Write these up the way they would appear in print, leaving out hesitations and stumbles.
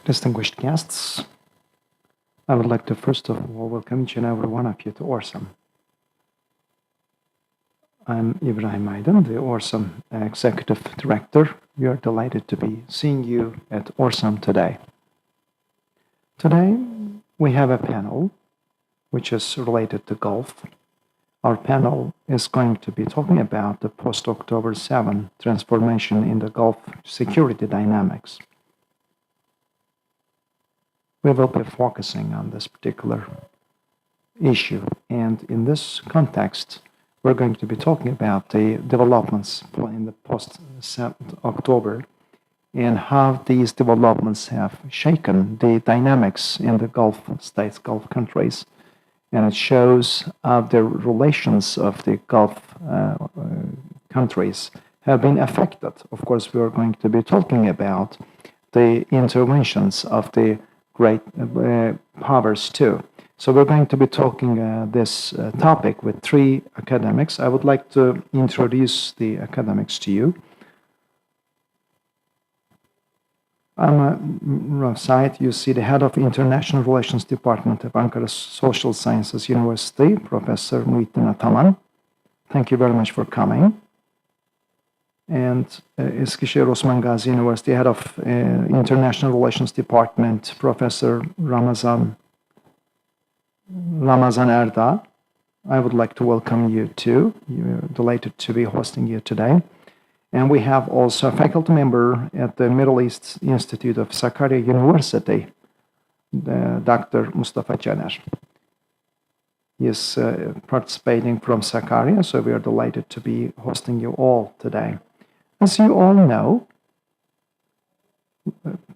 Distinguished guests, I would like to first of all welcome each and every one of you to ORSAM. I'm Ibrahim Aydin, the ORSAM Executive Director. We are delighted to be seeing you at ORSAM today. Today, we have a panel which is related to Gulf. Our panel is going to be talking about the post-October 7 transformation in the Gulf security dynamics. We will be focusing on this particular issue, and in this context, we're going to be talking about the developments in the post-October and how these developments have shaken the dynamics in the Gulf states, Gulf countries, and it shows how the relations of the Gulf countries have been affected. Of course, we are going to be talking about the interventions of the great powers too. So we're going to be talking this topic with three academics. I would like to introduce the academics to you. On my right side, you see the head of International Relations Department of Ankara Social Sciences University, Professor Muhittin Ataman. Thank you very much for coming. And Eskişehir Osman Gazi University, head of International Relations Department, Professor Ramazan Erdağ. I would like to welcome you too. We're delighted to be hosting you today. And we have also a faculty member at the Middle East Institute of Sakarya University, Dr. Mustafa. He is participating from Sakarya, so we are delighted to be hosting you all today. As you all know,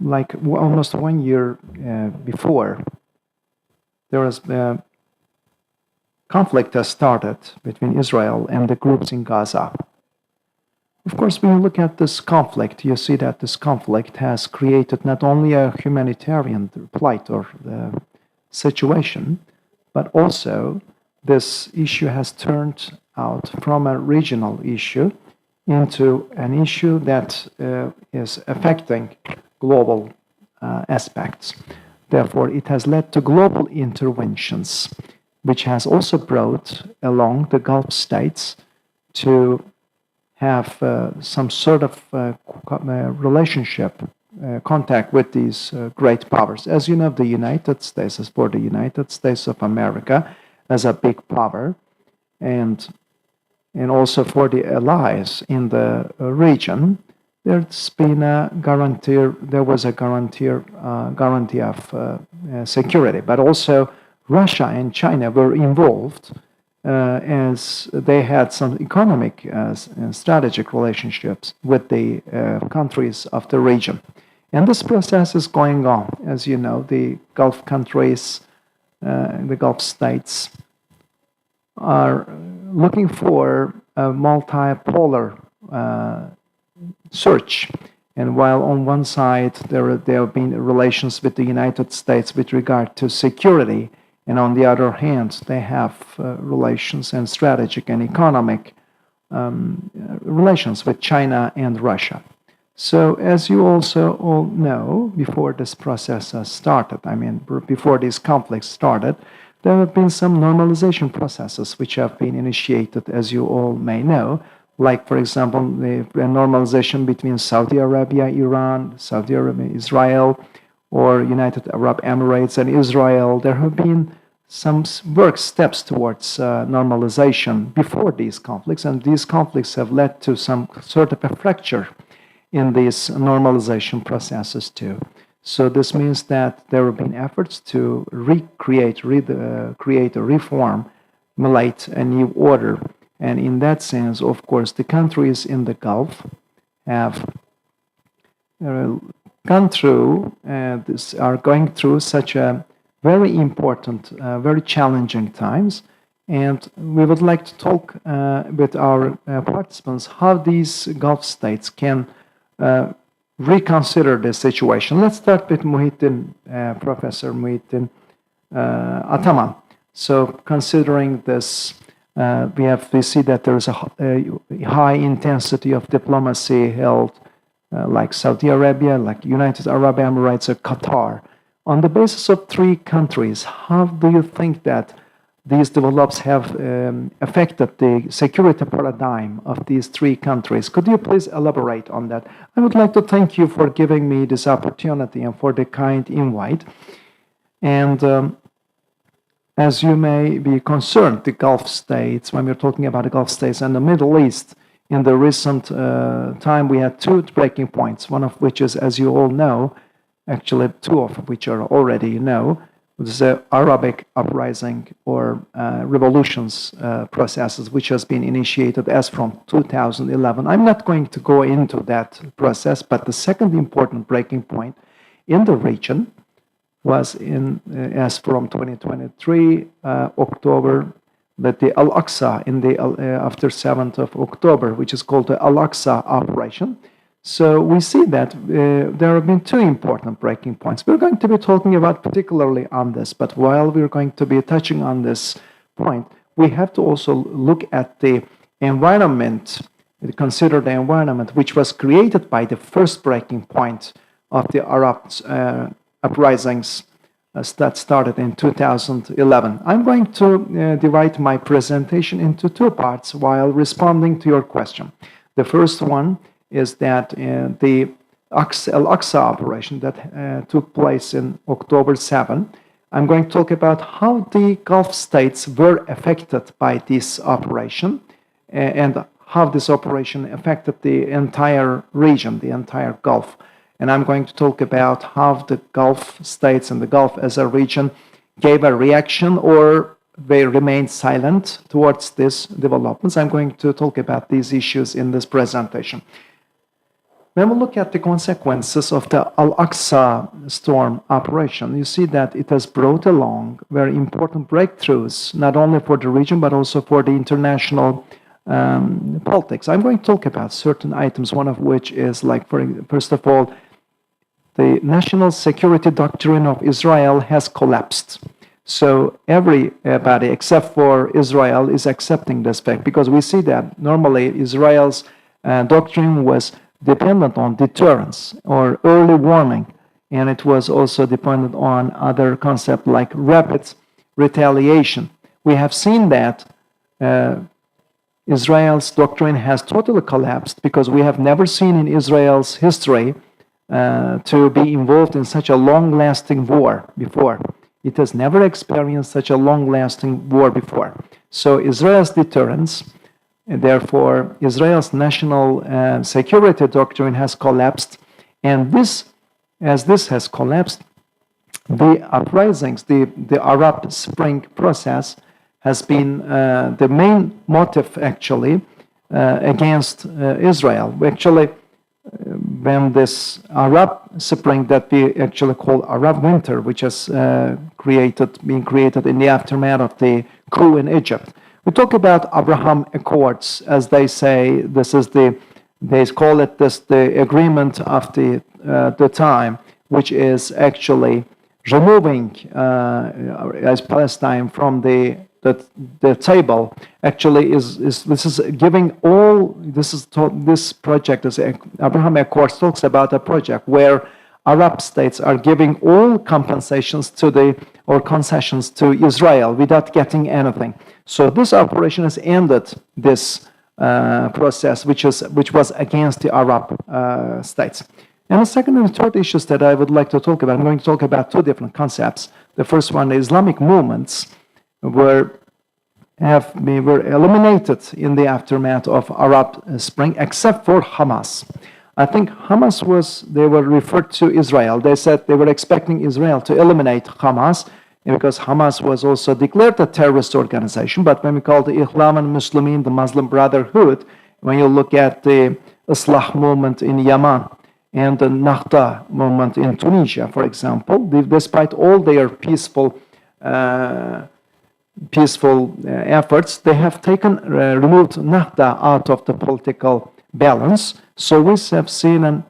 like almost 1 year before, there was a conflict has started between Israel and the groups in Gaza. Of course, when you look at this conflict, you see that this conflict has created not only a humanitarian plight or situation, but also this issue has turned out from a regional issue into an issue that is affecting global aspects. Therefore, it has led to global interventions, which has also brought along the Gulf states to have some sort of relationship, contact with these great powers. As you know, the United States is for the United States of America as a big power, and also for the allies in the region. There's been a guarantee. There was a guarantee of security, but also Russia and China were involved as they had some economic and strategic relationships with the countries of the region. And this process is going on. As you know, the Gulf countries, the Gulf states, are looking for a multipolar search. And while on one side there have been relations with the United States with regard to security, and on the other hand, they have relations and strategic and economic relations with China and Russia. So as you also all know, before this process started, before these conflicts started, there have been some normalization processes which have been initiated, as you all may know, like, for example, the normalization between Saudi Arabia, Iran, Saudi Arabia, Israel, or United Arab Emirates and Israel. There have been some work steps towards normalization before these conflicts, and these conflicts have led to some sort of a fracture in these normalization processes too. So this means that there have been efforts to create or reformulate a new order. And in that sense, of course, the countries in the Gulf have gone through, are going through such a very important, very challenging times. And we would like to talk with our participants how these Gulf states can reconsider the situation. Let's start with Muhittin, Professor Muhittin Ataman. So considering this, we see that there is a high intensity of diplomacy held like Saudi Arabia, like United Arab Emirates, or Qatar. On the basis of three countries, how do you think that these developments have affected the security paradigm of these three countries? Could you please elaborate on that? I would like to thank you for giving me this opportunity and for the kind invite. And as you may be concerned, the Gulf states, when we're talking about the Gulf states and the Middle East, in the recent time we had two breaking points, one of which is, as you all know, actually two of which are already you know, the Arabic uprising or revolutions processes, which has been initiated as from 2011. I'm not going to go into that process, but the second important breaking point in the region was in as from 2023 October, that the Al-Aqsa in the after 7th of October, which is called the Al-Aqsa operation. So we see that there have been two important breaking points. We're going to be talking about particularly on this, but while we're going to be touching on this point, we have to also look at the environment, consider the environment which was created by the first breaking point of the Arab uprisings that started in 2011. I'm going to divide my presentation into two parts while responding to your question. The first one is that the Al-Aqsa operation that took place in October 7, I'm going to talk about how the Gulf states were affected by this operation and how this operation affected the entire region, the entire Gulf. And I'm going to talk about how the Gulf states and the Gulf as a region gave a reaction or they remained silent towards these developments. I'm going to talk about these issues in this presentation. When we look at the consequences of the Al-Aqsa storm operation, you see that it has brought along very important breakthroughs, not only for the region, but also for the international politics. I'm going to talk about certain items, one of which is like, first of all, the national security doctrine of Israel has collapsed. So everybody except for Israel is accepting this fact, because we see that normally Israel's doctrine was dependent on deterrence or early warning, and it was also dependent on other concepts like rapid retaliation. We have seen that Israel's doctrine has totally collapsed, because we have never seen in Israel's history to be involved in such a long-lasting war before. It has never experienced such a long-lasting war before. So Israel's deterrence, and therefore Israel's national security doctrine has collapsed, and as this has collapsed, the uprisings, the Arab Spring process has been the main motive actually against Israel. Actually, when this Arab Spring that we actually call Arab Winter, which has been created in the aftermath of the coup in Egypt, we talk about Abraham Accords, as they say. They call it the agreement of the time, which is actually removing as Palestine from the table. Actually this project is Abraham Accords talks about a project where Arab states are giving all compensations or concessions to Israel without getting anything. So this operation has ended this process, which was against the Arab states. And the second and third issues that I would like to talk about, I'm going to talk about two different concepts. The first one, the Islamic movements were eliminated in the aftermath of Arab Spring, except for Hamas. I think they were referred to Israel. They said they were expecting Israel to eliminate Hamas, because Hamas was also declared a terrorist organization. But when we call the Ikhwan al-Muslimin, the Muslim Brotherhood, when you look at the Islah movement in Yemen and the Nahda movement in Tunisia, for example, despite all their peaceful efforts, they have removed Nahda out of the political balance. So we have seen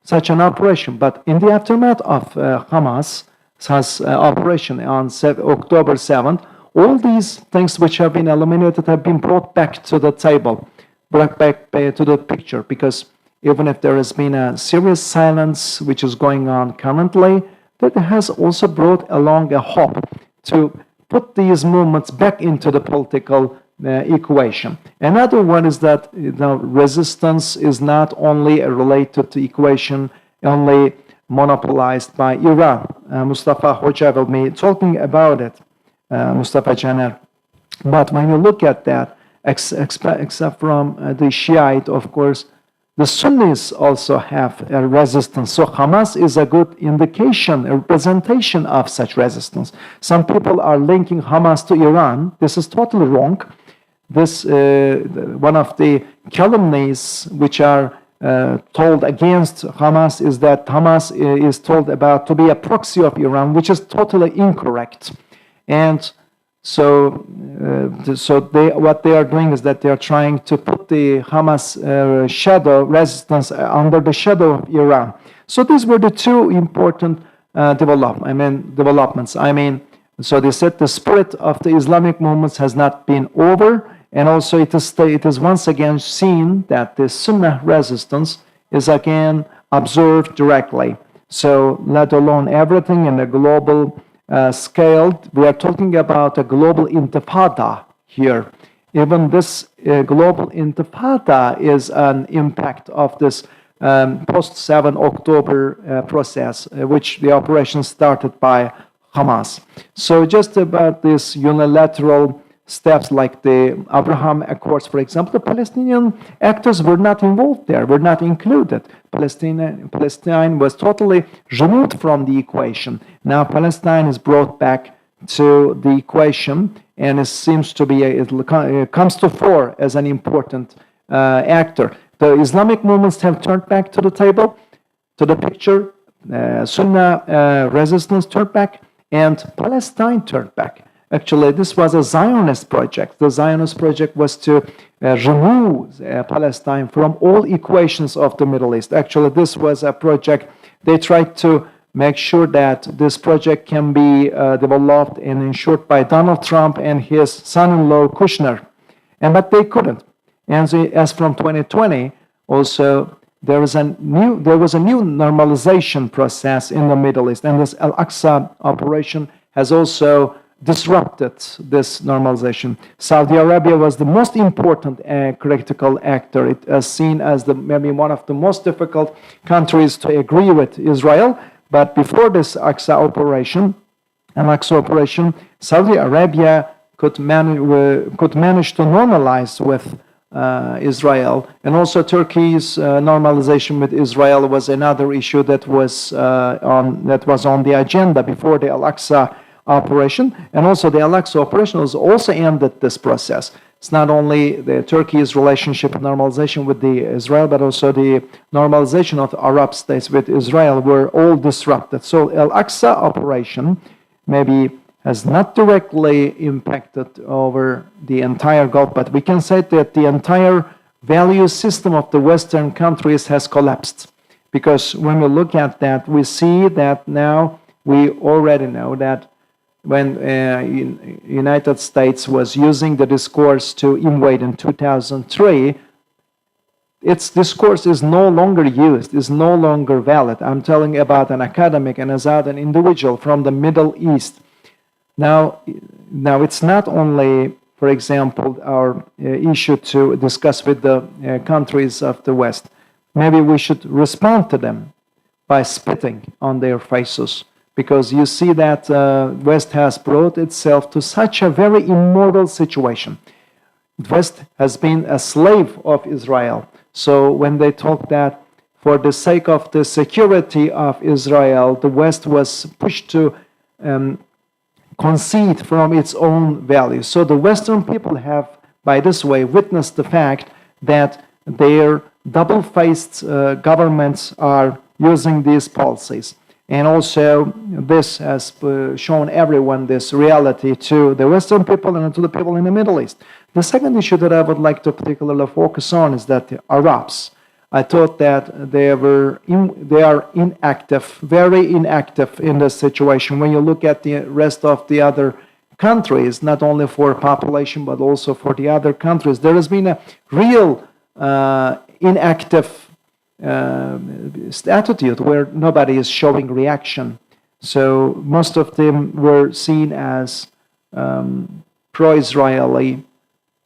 such an operation. But in the aftermath of Hamas's operation on October 7th, all these things which have been eliminated have been brought back to the table, brought back to the picture, because even if there has been a serious silence which is going on currently, that has also brought along a hope to put these movements back into the political equation. Another one is that resistance is not only related to equation only monopolized by Iran. Mustafa Hoca will be talking about it, Mustafa Caner. But when you look at that, except from the Shiite, of course, the Sunnis also have a resistance. So Hamas is a good indication, a representation of such resistance. Some people are linking Hamas to Iran. This is totally wrong. This one of the calumnies which are told against Hamas is that Hamas is told about to be a proxy of Iran, which is totally incorrect. And so what they are doing is that they are trying to put the Hamas shadow resistance under the shadow of Iran. So these were the two important developments. So they said the spirit of the Islamic movements has not been over, and also it is once again seen that the Sunnah resistance is again observed directly. So let alone everything in a global scale, we are talking about a global intifada here. Even this global intifada is an impact of this post-7 October process, which the operation started by Hamas. So just about this unilateral steps like the Abraham Accords, for example, the Palestinian actors were not involved there, were not included. Palestine was totally removed from the equation. Now Palestine is brought back to the equation, and it seems to be, it comes to fore as an important actor. The Islamic movements have turned back to the table, to the picture. Sunnah resistance turned back, and Palestine turned back. Actually, this was a Zionist project. The Zionist project was to remove Palestine from all equations of the Middle East. Actually, this was a project, they tried to make sure that this project can be developed and ensured by Donald Trump and his son-in-law Kushner, but they couldn't. And as from 2020, also there was a new normalization process in the Middle East, and this Al-Aqsa operation has also disrupted this normalization. Saudi Arabia was the most important critical actor. It is seen as maybe one of the most difficult countries to agree with Israel. But before this Al-Aqsa operation, Saudi Arabia could manage to normalize with Israel, and also Turkey's normalization with Israel was another issue that was on the agenda before the Al-Aqsa operation, and also the Al-Aqsa operation has also ended this process. It's not only the Turkey's relationship normalization with Israel, but also the normalization of the Arab states with Israel were all disrupted. So Al-Aqsa operation maybe has not directly impacted over the entire Gulf, but we can say that the entire value system of the Western countries has collapsed. Because when we look at that, we see that now we already know that when United States was using the discourse to invade in 2003, its discourse is no longer used, is no longer valid. I'm telling about an academic and as an individual from the Middle East. Now it's not only, for example, our issue to discuss with the countries of the West. Maybe we should respond to them by spitting on their faces. Because you see that West has brought itself to such a very immoral situation. West has been a slave of Israel. So when they talk that for the sake of the security of Israel, the West was pushed to concede from its own values. So the Western people have, by this way, witnessed the fact that their double-faced governments are using these policies. And also, this has shown everyone this reality to the Western people and to the people in the Middle East. The second issue that I would like to particularly focus on is that the Arabs, I thought that they are inactive, very inactive in this situation. When you look at the rest of the other countries, not only for population, but also for the other countries, there has been a real inactive attitude where nobody is showing reaction. So most of them were seen as pro-Israeli.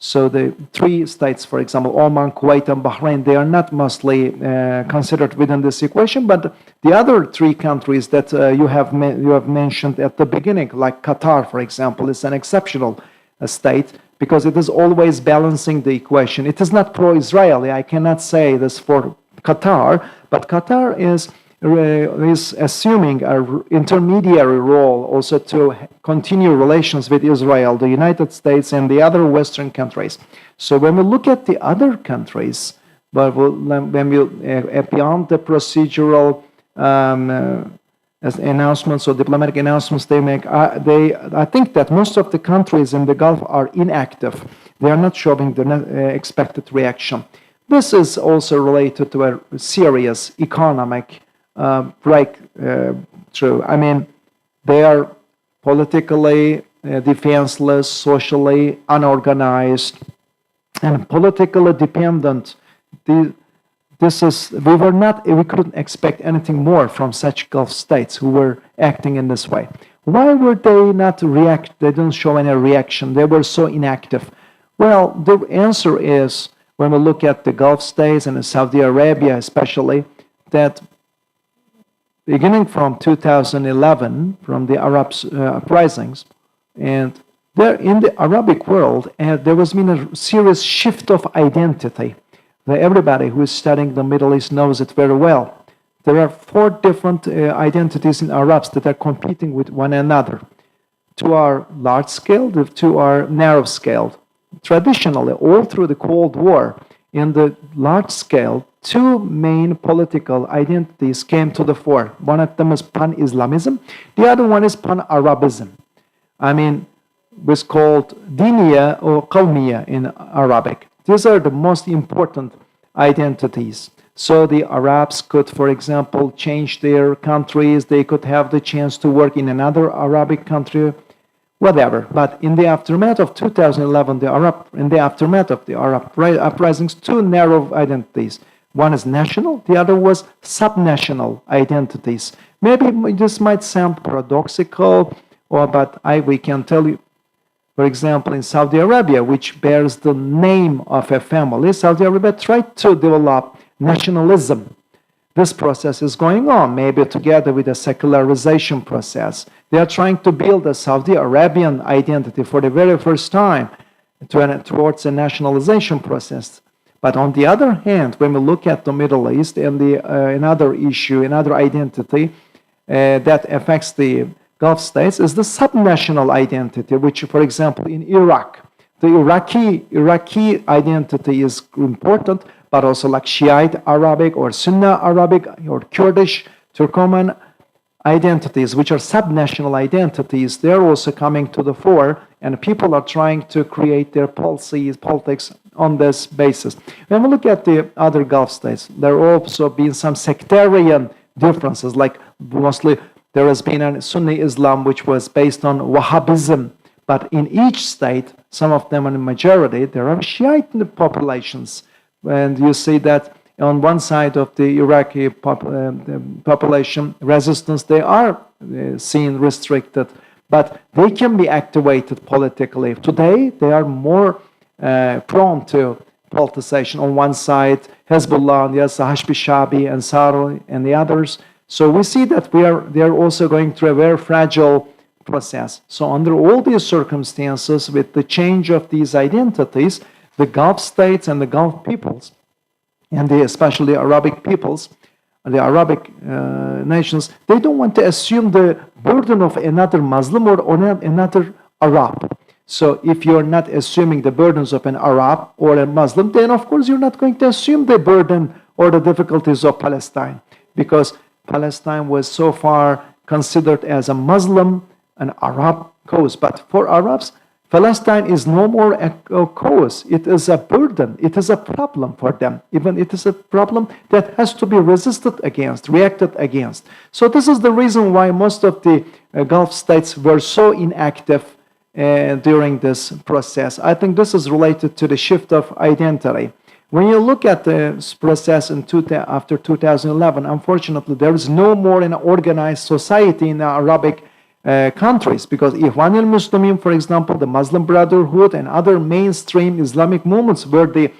So the three states, for example, Oman, Kuwait, and Bahrain, they are not mostly considered within this equation. But the other three countries that you have mentioned at the beginning, like Qatar, for example, is an exceptional state because it is always balancing the equation. It is not pro-Israeli. I cannot say this for Qatar, but Qatar is assuming an intermediary role also to continue relations with Israel, the United States, and the other Western countries. So when we look at the other countries, but when we beyond the procedural announcements or diplomatic announcements they make, I think that most of the countries in the Gulf are inactive. They are not showing the expected reaction. This is also related to a serious economic breakthrough. I mean, they are politically defenseless, socially unorganized, and politically dependent. We couldn't expect anything more from such Gulf states who were acting in this way. Why were they not react? They didn't show any reaction. They were so inactive. Well, the answer is, when we look at the Gulf states and Saudi Arabia especially, that beginning from 2011, from the Arab uprisings, and there in the Arabic world, there has been a serious shift of identity. Everybody who is studying the Middle East knows it very well. There are four different identities in Arabs that are competing with one another. Two are large scale, the two are narrow scale. Traditionally, all through the Cold War, in the large scale, two main political identities came to the fore. One of them is pan-Islamism. The other one is pan-Arabism. I mean, it's called Diniya or Qawmiya in Arabic. These are the most important identities. So the Arabs could, for example, change their countries. They could have the chance to work in another Arabic country, whatever. But in the aftermath of 2011, in the aftermath of the Arab uprisings, two narrow identities. One is national, the other was subnational identities. Maybe this might sound paradoxical, but we can tell you, for example, in Saudi Arabia, which bears the name of a family, Saudi Arabia tried to develop nationalism. This process is going on, maybe together with a secularization process. They are trying to build a Saudi Arabian identity for the very first time towards a nationalization process. But on the other hand, when we look at the Middle East and another issue, another identity that affects the Gulf states is the subnational identity, which, for example, in Iraq, the Iraqi identity is important, but also like Shiite Arabic or Sunni Arabic or Kurdish, Turkoman identities, which are subnational identities, they're also coming to the fore, and people are trying to create their politics on this basis. When we look at the other Gulf states, there have also been some sectarian differences, like mostly there has been a Sunni Islam which was based on Wahhabism, but in each state, some of them in the majority, there are Shiite populations. And you see that on one side of the Iraqi population resistance, they are seen restricted, but they can be activated politically. Today, they are more prone to politicization. On one side, Hezbollah, on the other side, Hashbi Shabi, and Ansar, and the others. So we see that they are also going through a very fragile process. So under all these circumstances, with the change of these identities, the Gulf states and the Gulf peoples, and especially Arabic peoples, the Arabic nations, they don't want to assume the burden of another Muslim or another Arab. So if you're not assuming the burdens of an Arab or a Muslim, then of course you're not going to assume the burden or the difficulties of Palestine, because Palestine was so far considered as a Muslim and Arab cause. But for Arabs, Palestine is no more a cause. It is a burden. It is a problem for them. Even it is a problem that has to be resisted against, reacted against. So this is the reason why most of the Gulf states were so inactive during this process. I think this is related to the shift of identity. when you look at the process after 2011, unfortunately, there is no more an organized society in the Arabic countries, because Ikhwan al-Muslimin, for example, the Muslim Brotherhood and other mainstream Islamic movements were the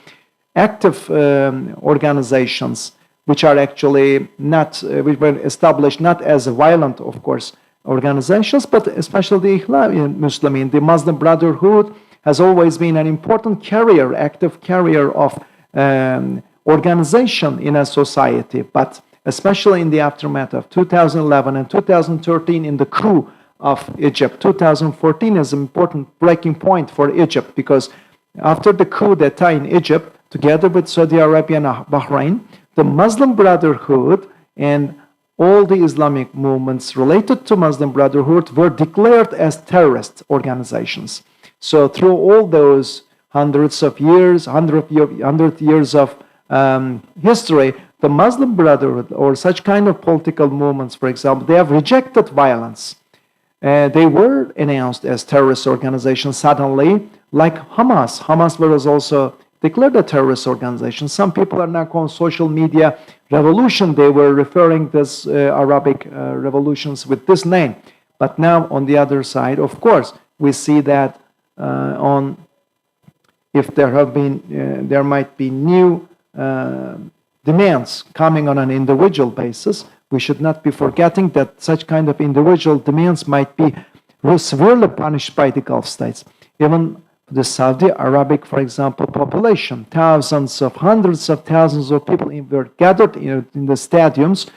active organizations, which are actually not, which were established not as violent, of course, organizations, but especially the Ikhwan al-Muslimin, the Muslim Brotherhood, has always been an important carrier, active carrier of organization in a society. But especially in the aftermath of 2011 and 2013 in the coup of Egypt. 2014 is an important breaking point for Egypt, because after the coup d'etat in Egypt, together with Saudi Arabia and Bahrain, the Muslim Brotherhood and all the Islamic movements related to Muslim Brotherhood were declared as terrorist organizations. So through all those hundred years of history, the Muslim Brotherhood or such kind of political movements, for example, they have rejected violence. They were announced as terrorist organizations suddenly, like Hamas. Hamas was also declared a terrorist organization. Some people are now calling social media revolution. They were referring this Arabic revolutions with this name. But now on the other side, of course, we see that if there might be new demands coming on an individual basis, we should not be forgetting that such kind of individual demands might be severely punished by the Gulf states. Even the Saudi Arabic, for example, population, hundreds of thousands of people were gathered in the stadiums,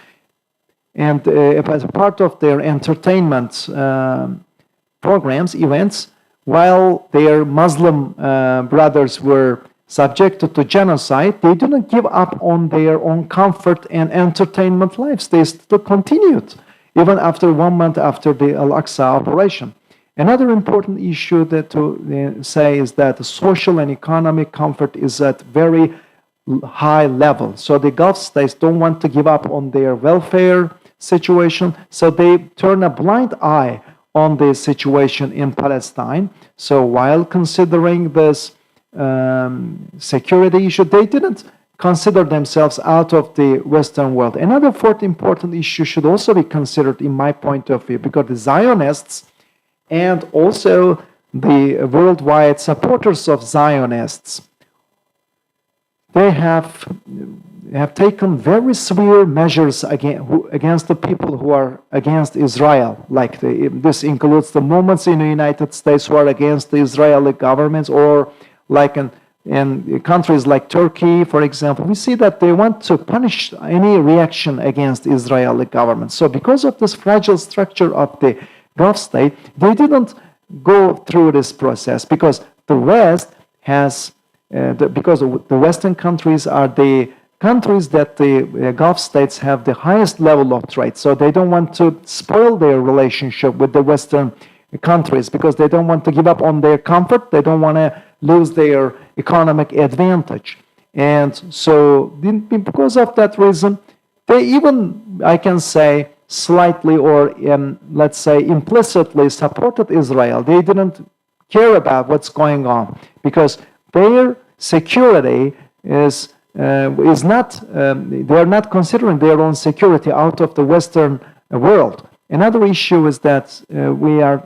and as a part of their entertainment programs, events, while their Muslim brothers were subjected to genocide, they didn't give up on their own comfort and entertainment lives. They still continued, even after 1 month after the Al-Aqsa operation. Another important issue that to say is that the social and economic comfort is at very high level. So the Gulf states don't want to give up on their welfare situation, so they turn a blind eye on the situation in Palestine. So while considering this security issue, they didn't consider themselves out of the Western world. Another fourth important issue should also be considered in my point of view, because the Zionists and also the worldwide supporters of Zionists, they have taken very severe measures against the people who are against Israel. Like this includes the movements in the United States who are against the Israeli government, or like in countries like Turkey, for example. We see that they want to punish any reaction against Israeli government. So because of this fragile structure of the Gulf state, they didn't go through this process, because the West has, because the Western countries are the countries that the Gulf states have the highest level of trade. So they don't want to spoil their relationship with the Western countries, because they don't want to give up on their comfort. They don't want to lose their economic advantage. And so because of that reason, they even, I can say, slightly or let's say implicitly supported Israel. They didn't care about what's going on, because their security is not, they're not considering their own security out of the Western world. Another issue is that we are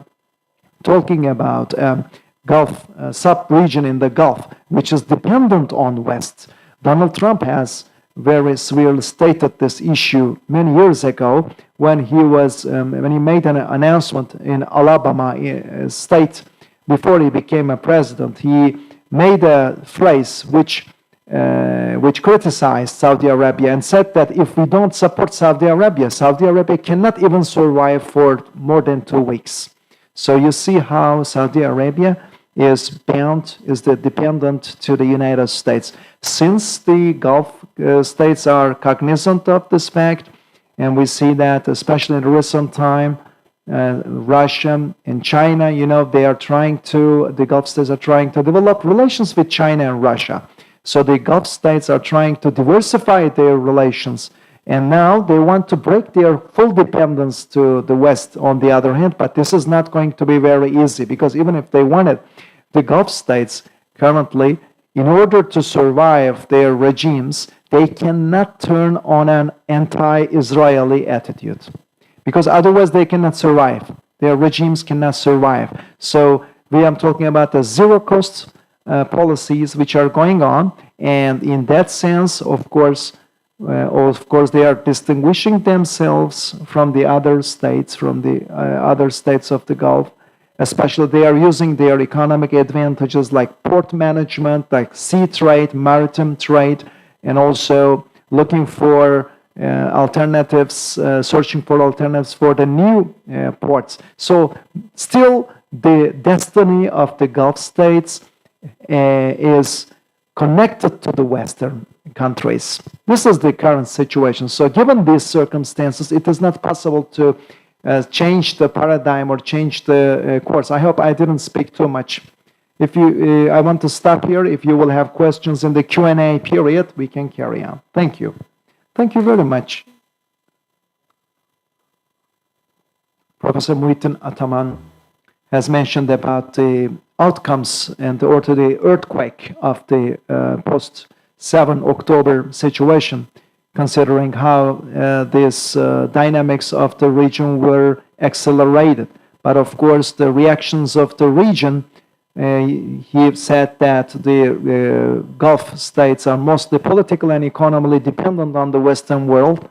talking about Gulf sub-region in the Gulf, which is dependent on West. Donald Trump has very severely stated this issue many years ago when he made an announcement in Alabama state before he became a president. He made a phrase which criticized Saudi Arabia and said that if we don't support Saudi Arabia cannot even survive for more than 2 weeks. So you see how Saudi Arabia is dependent to the United States. Since the Gulf states are cognizant of this fact, and we see that especially in recent time, Russia and China, the Gulf states are trying to develop relations with China and Russia. So the Gulf states are trying to diversify their relations, and now they want to break their full dependence to the West on the other hand, but this is not going to be very easy, because even if they wanted, the Gulf states currently, in order to survive their regimes, they cannot turn on an anti-Israeli attitude, because otherwise they cannot survive. Their regimes cannot survive. So we are talking about the zero-cost policies which are going on, and in that sense, of course, they are distinguishing themselves from the other states, from the other states of the Gulf. Especially, they are using their economic advantages like port management, like sea trade, maritime trade, and also looking for alternatives, searching for alternatives for the new ports. So, still, the destiny of the Gulf states is connected to the Western countries. This is the current situation. So, given these circumstances, it is not possible to change the paradigm or change the course. I hope I didn't speak too much. If you, I want to stop here. If you will have questions in the Q&A period, we can carry on. Thank you. Thank you very much. Professor Muhittin Ataman has mentioned about the outcomes and or to the earthquake of the post-7 October situation, considering how these dynamics of the region were accelerated. But of course, the reactions of the region, he said that the Gulf states are mostly politically and economically dependent on the Western world.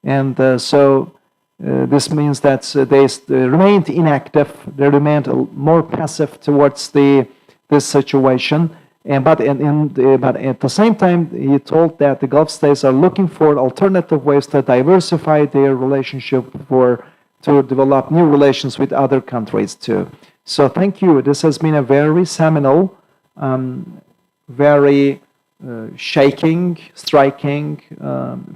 And this means that they remained inactive, they remained more passive towards this situation. But at the same time, he told that the Gulf states are looking for alternative ways to diversify their relationship to develop new relations with other countries too. So thank you. This has been a very seminal, very shaking, striking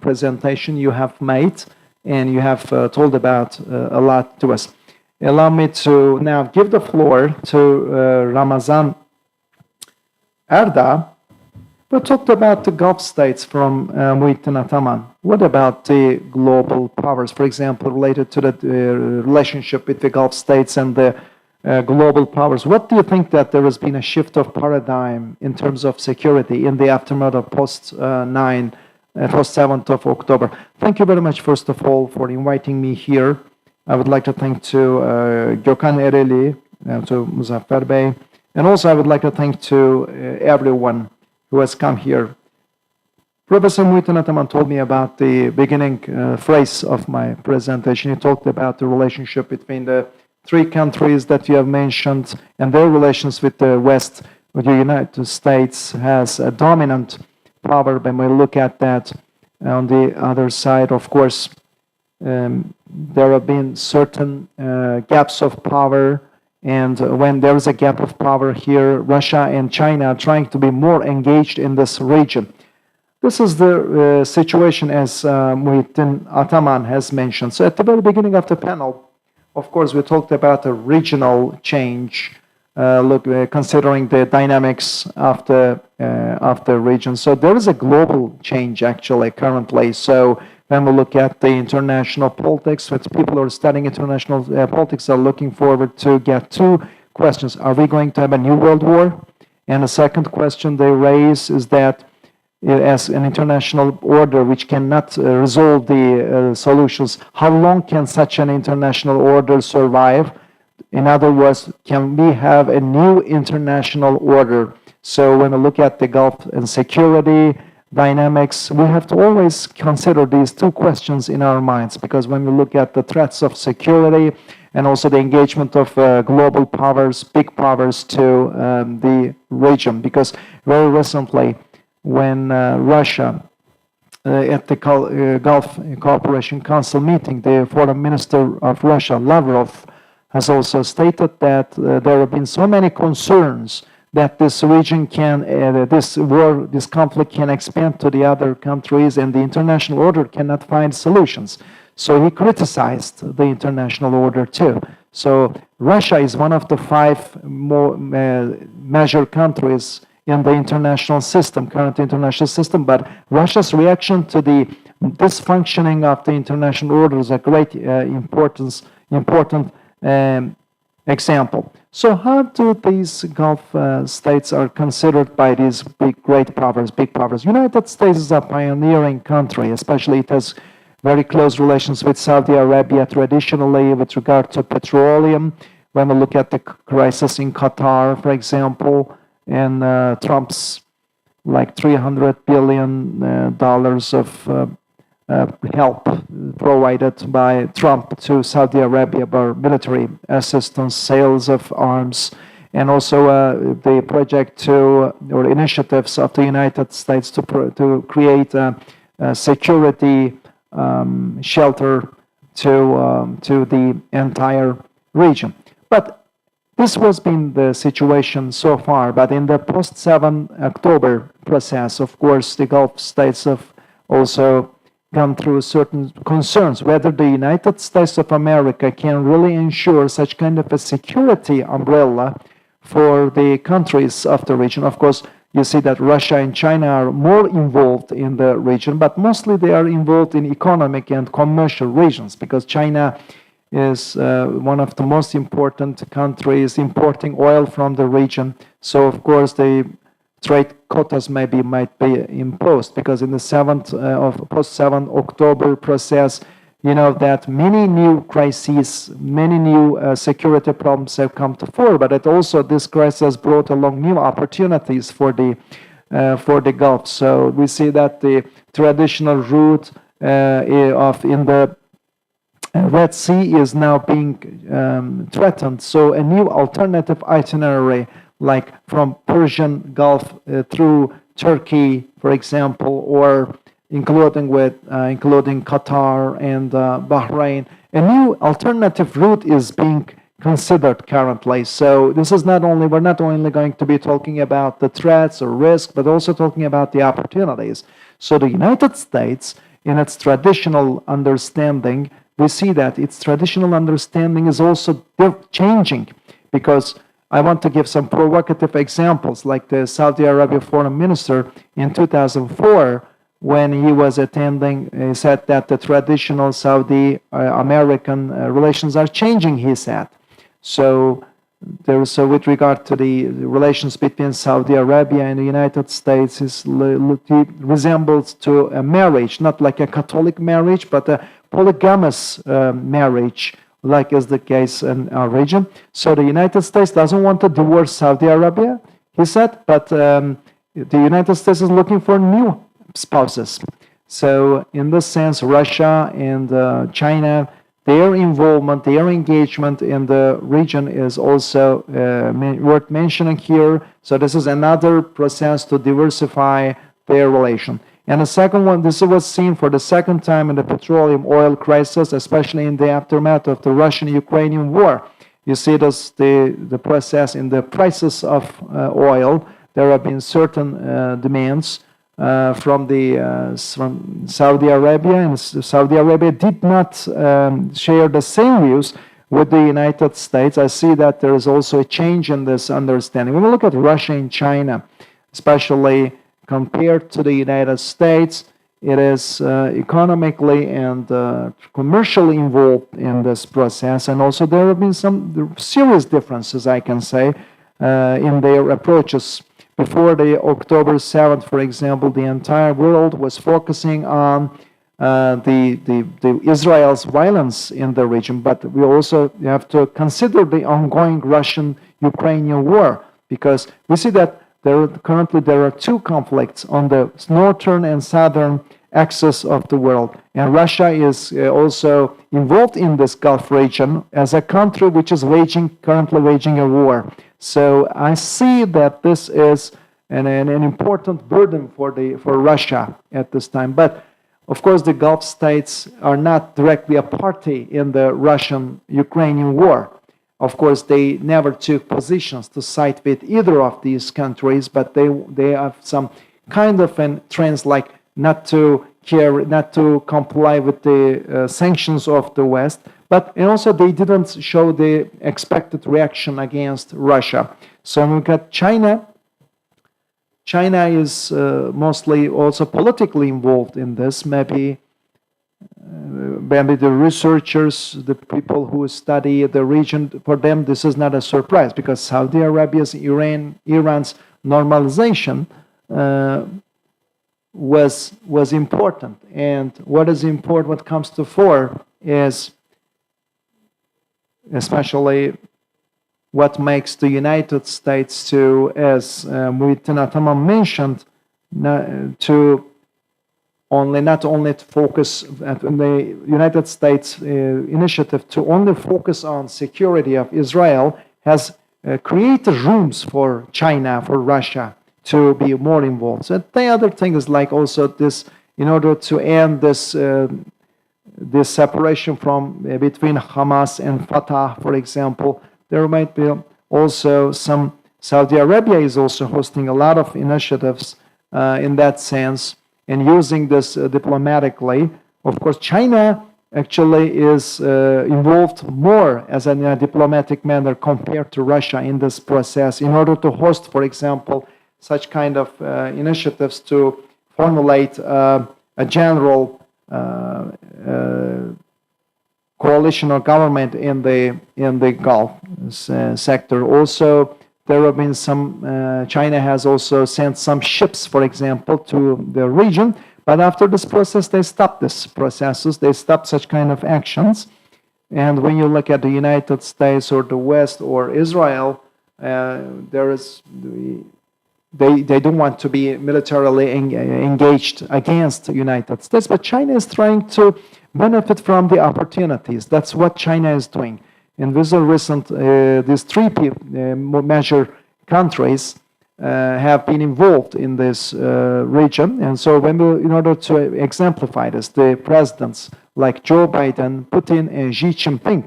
presentation you have made, and you have told about a lot to us. Allow me to now give the floor to Ramazan. Erdağ, we talked about the Gulf states from Muhittin Ataman. What about the global powers, for example, related to the relationship with the Gulf states and the global powers? What do you think that there has been a shift of paradigm in terms of security in the aftermath of post-7th of October? Thank you very much, first of all, for inviting me here. I would like to thank to Gökhan, Ereli, to Mustafa Bey. And also, I would like to thank to everyone who has come here. Professor Muhittin Ataman told me about the beginning phrase of my presentation. He talked about the relationship between the three countries that you have mentioned and their relations with the West. With the United States has a dominant power. When we look at that, on the other side, of course, there have been certain gaps of power. And when there is a gap of power here, Russia and China are trying to be more engaged in this region. This is the situation as Muhittin Ataman has mentioned. So at the very beginning of the panel, of course, we talked about a regional change, considering the dynamics of the region. So there is a global change actually currently. So when we look at the international politics, when people who are studying international politics are looking forward to get two questions. Are we going to have a new world war? And the second question they raise is that as an international order which cannot resolve the solutions, how long can such an international order survive? In other words, can we have a new international order? So when we look at the Gulf and security dynamics, we have to always consider these two questions in our minds, because when we look at the threats of security and also the engagement of global powers, big powers to the region, because very recently when Russia at the Gulf Cooperation Council meeting, the Foreign Minister of Russia, Lavrov, has also stated that there have been so many concerns that this region can, this conflict can expand to the other countries and the international order cannot find solutions. So he criticized the international order too. So Russia is one of the 5 more major countries in the international system, current international system, but Russia's reaction to the dysfunctioning of the international order is a great important example. So how do these Gulf states are considered by these big powers? United States is a pioneering country, especially it has very close relations with Saudi Arabia traditionally with regard to petroleum. When we look at the crisis in Qatar, for example, and Trump's like $300 billion of help provided by Trump to Saudi Arabia by military assistance, sales of arms, and also the project or initiatives of the United States to create a security shelter to the entire region. But this has been the situation so far. But in the post-7 October process, of course, the Gulf states have also gone through certain concerns whether the United States of America can really ensure such kind of a security umbrella for the countries of the region. Of course, you see that Russia and China are more involved in the region, but mostly they are involved in economic and commercial regions because China is one of the most important countries importing oil from the region. So, of course, the trade quotas might be imposed because in the post-7 October process, you know that many new crises, many new security problems have come to fore, but it also this crisis brought along new opportunities for the Gulf. So we see that the traditional route in the Red Sea is now being threatened. So a new alternative itinerary, like from Persian Gulf through Turkey, for example, or including Qatar and Bahrain, a new alternative route is being considered currently. So this is we're not only going to be talking about the threats or risks, but also talking about the opportunities. So the United States, in its traditional understanding, we see that its traditional understanding is also changing, because I want to give some provocative examples, like the Saudi Arabia foreign minister in 2004, when he was attending, he said that the traditional Saudi-American relations are changing, he said. So with regard to the relations between Saudi Arabia and the United States, it resembles to a marriage, not like a Catholic marriage, but a polygamous marriage, like is the case in our region. So the United States doesn't want to divorce Saudi Arabia, he said, but the United States is looking for new spouses. So in this sense, Russia and China, their involvement, their engagement in the region is also worth mentioning here. So this is another process to diversify their relation. And the second one, this was seen for the second time in the petroleum oil crisis, especially in the aftermath of the Russian-Ukrainian war. You see this, the process in the prices of oil. There have been certain demands from Saudi Arabia, and Saudi Arabia did not share the same views with the United States. I see that there is also a change in this understanding. When we look at Russia and China, especially compared to the United States, it is economically and commercially involved in this process, and also there have been some serious differences, I can say, in their approaches. Before the October 7th, for example, the entire world was focusing on the Israel's violence in the region, but we also have to consider the ongoing Russian-Ukrainian war, because we see that currently there are two conflicts on the northern and southern axis of the world, and Russia is also involved in this Gulf region as a country which is currently waging a war. So I see that this is an important burden for Russia at this time. But of course, the Gulf states are not directly a party in the Russian-Ukrainian war. Of course, they never took positions to side with either of these countries, but they have some kind of a trend, like not to comply with the sanctions of the West. But also they didn't show the expected reaction against Russia. So when we look at China, China is mostly also politically involved in this, maybe maybe the researchers, the people who study the region, for them this is not a surprise because Saudi Arabia's, Iran's normalization was important. And what is important, what comes to fore is especially what makes the United States to, as Muhittin Ataman mentioned, to not only to focus on the United States initiative to only focus on security of Israel has created rooms for China, for Russia to be more involved. So the other thing is like also this, in order to end this this separation from between Hamas and Fatah, for example, there might be also some. Saudi Arabia is also hosting a lot of initiatives in that sense and using this diplomatically. Of course, China actually is involved more as in a diplomatic manner compared to Russia in this process in order to host, for example, such kind of initiatives to formulate a general coalition or government in the Gulf sector. Also, there have been some. China has also sent some ships, for example, to the region. But after this process, they stopped these processes. They stopped such kind of actions. And when you look at the United States or the West or Israel, there is. They don't want to be militarily engaged against the United States, but China is trying to benefit from the opportunities. That's what China is doing. In these recent, these three major countries have been involved in this region, and so when we, in order to exemplify this, the presidents like Joe Biden, Putin, and Xi Jinping,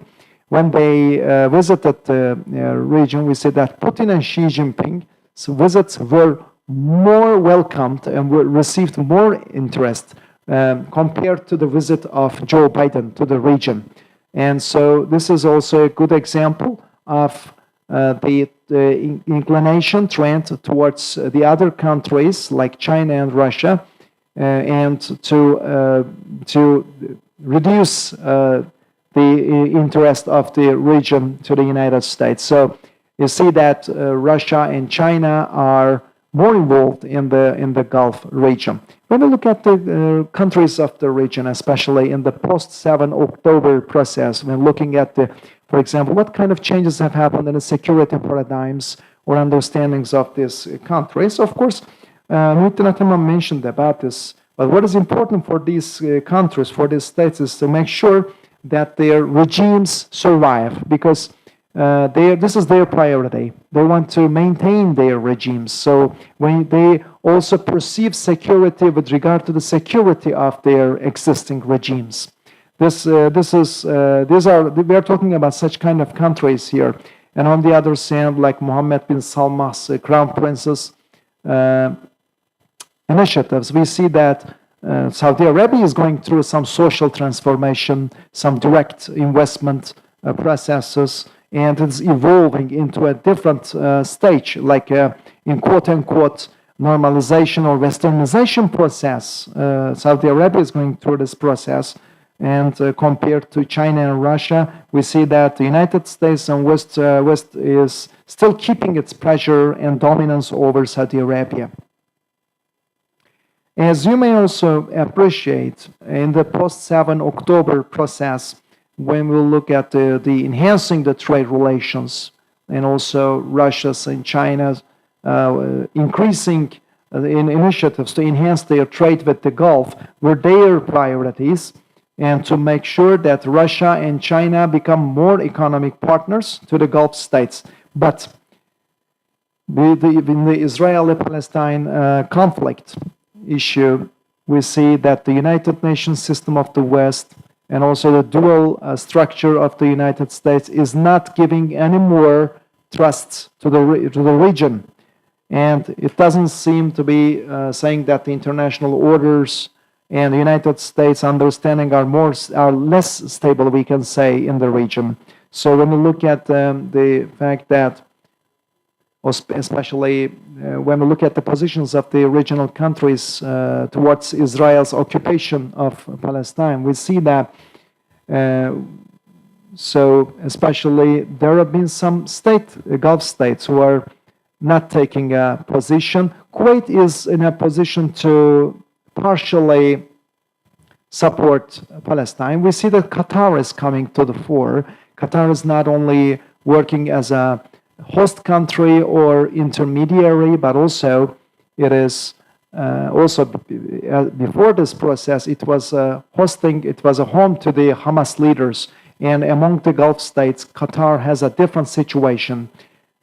when they visited the region, we said that Putin and Xi Jinping. So visits were more welcomed and were received more interest compared to the visit of Joe Biden to the region. And so this is also a good example of the inclination trend towards the other countries like China and Russia and to reduce the interest of the region to the United States. So you see that Russia and China are more involved in the Gulf region. When we look at the countries of the region, especially in the post-7 October process, when looking at the, for example, what kind of changes have happened in the security paradigms or understandings of these countries. Of course, Muhittin Ataman mentioned about this, but what is important for these countries, for these states, is to make sure that their regimes survive, because this is their priority. They want to maintain their regimes. So when they also perceive security with regard to the security of their existing regimes. We are talking about such kind of countries here. And on the other hand, like Mohammed bin Salman's Crown Prince's initiatives, we see that Saudi Arabia is going through some social transformation, some direct investment processes, and it's evolving into a different stage, like in quote-unquote normalization or westernization process. Saudi Arabia is going through this process, and compared to China and Russia, we see that the United States and West is still keeping its pressure and dominance over Saudi Arabia. As you may also appreciate, in the post-7 October process, when we look at the enhancing the trade relations and also Russia's and China's increasing in initiatives to enhance their trade with the Gulf were their priorities, and to make sure that Russia and China become more economic partners to the Gulf states. But in the Israeli-Palestine conflict issue, we see that the United Nations system of the West and also the dual structure of the United States is not giving any more trust to the region. And it doesn't seem to be saying that the international orders and the United States understanding are less stable, we can say, in the region. So when we look at the fact that, especially when we look at the positions of the regional countries towards Israel's occupation of Palestine, we see that So especially there have been some Gulf states who are not taking a position. Kuwait is in a position to partially support Palestine. We see that Qatar is coming to the fore. Qatar is not only working as a host country or intermediary, but also it is before this process, it was a home to the Hamas leaders. And among the Gulf states, Qatar has a different situation,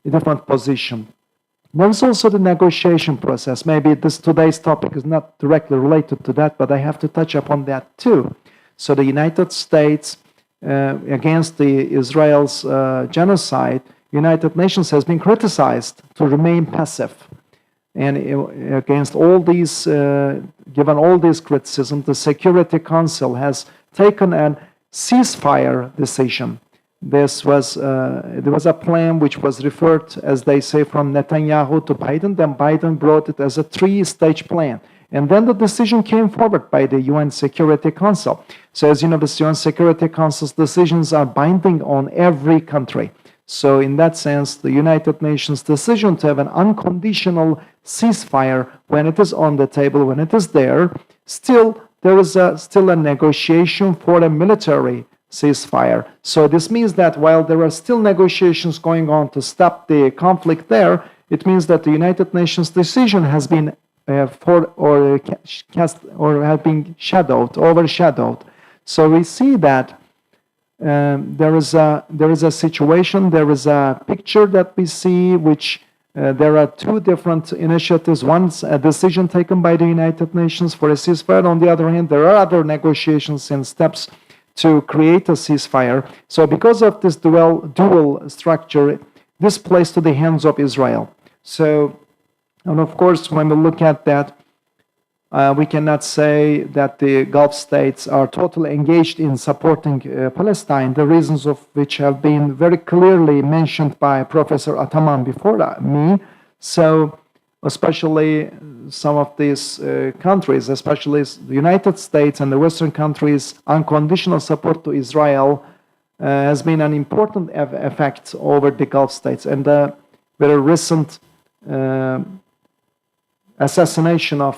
a different position. There's also the negotiation process. Maybe today's topic is not directly related to that, but I have to touch upon that too. So the United States, against Israel's genocide, United Nations has been criticized to remain passive. And against all these, given all this criticism, the Security Council has taken a ceasefire decision. There was a plan which was referred, as they say, from Netanyahu to Biden. Then Biden brought it as a 3-stage plan. And then the decision came forward by the UN Security Council. So as you know, the UN Security Council's decisions are binding on every country. So in that sense, the United Nations decision to have an unconditional ceasefire, when it is on the table, when it is there, there is still a negotiation for a military ceasefire. So this means that while there are still negotiations going on to stop the conflict there, it means that the United Nations decision has been overshadowed. So we see that there is a situation, there is a picture that we see, which there are two different initiatives. One's a decision taken by the United Nations for a ceasefire. On the other hand, there are other negotiations and steps to create a ceasefire. So because of this dual structure, this plays to the hands of Israel. So, and of course, when we look at that, we cannot say that the Gulf states are totally engaged in supporting Palestine, the reasons of which have been very clearly mentioned by Professor Ataman before me. So especially some of these countries, especially the United States and the Western countries, unconditional support to Israel has been an important effect over the Gulf states. And the very recent assassination of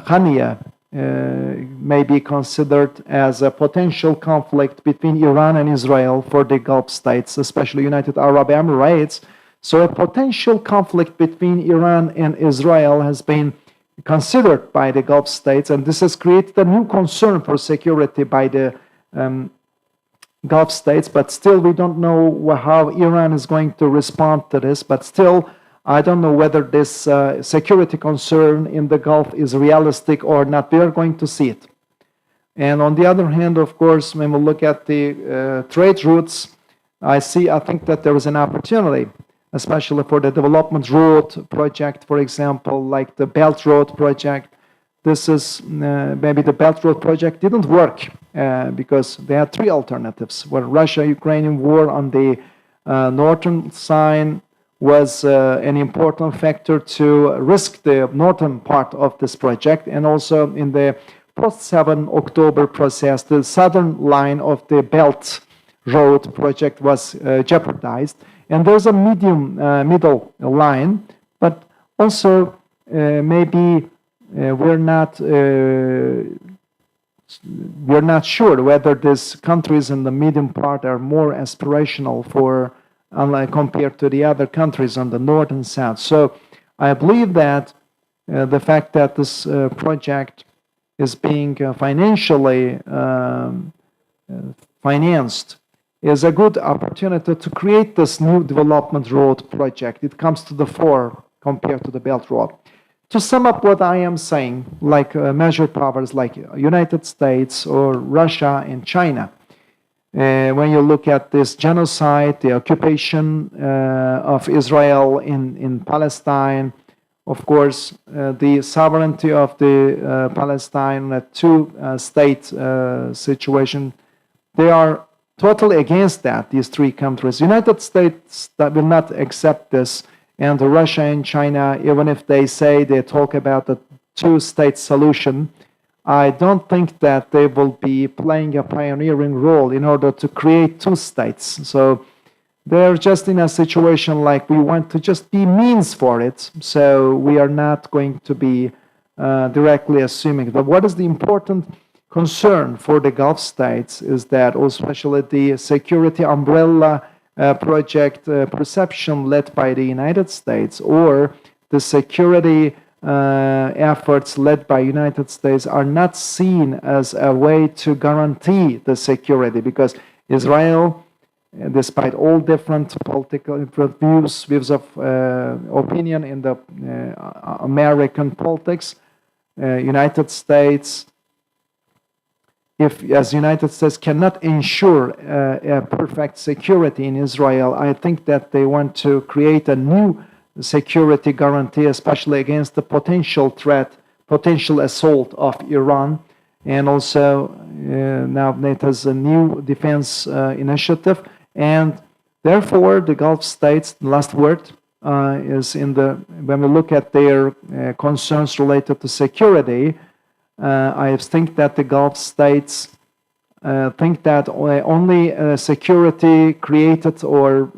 Khania may be considered as a potential conflict between Iran and Israel for the Gulf states, especially United Arab Emirates. So a potential conflict between Iran and Israel has been considered by the Gulf states, and this has created a new concern for security by the Gulf states. But still, we don't know how Iran is going to respond to this, but still, I don't know whether this security concern in the Gulf is realistic or not. We are going to see it. And on the other hand, of course, when we look at the trade routes, I think that there is an opportunity, especially for the development road project, for example, like the Belt Road project. This is maybe the Belt Road project didn't work because they had three alternatives. Where Russia-Ukrainian war on the northern side was an important factor to risk the northern part of this project, and also in the post-7 October process, the southern line of the Belt Road project was jeopardized. And there's a middle line, but also maybe we're not sure whether these countries in the medium part are more aspirational for, unlike compared to the other countries on the north and south. So I believe that the fact that this project is being financially financed is a good opportunity to create this new development road project. It comes to the fore compared to the Belt Road. To sum up what I am saying, like major powers like United States or Russia and China, when you look at this genocide, the occupation of Israel in Palestine, of course, the sovereignty of the Palestine, a two-state situation, they are totally against that, these three countries. United States that will not accept this, and Russia and China, even if they say they talk about the two-state solution, I don't think that they will be playing a pioneering role in order to create two states. So they're just in a situation like we want to just be means for it. So we are not going to be directly assuming that. What is the important concern for the Gulf states is that, especially the security umbrella project perception led by the United States, or the security efforts led by United States are not seen as a way to guarantee the security, because Israel, despite all different political views of opinion in the American politics, United States, as United States cannot ensure a perfect security in Israel, I think that they want to create a new security guarantee, especially against the potential threat, potential assault of Iran. And also now it has a new defense initiative. And therefore, the Gulf states, the last word is when we look at their concerns related to security, I think that the Gulf states think that only security created or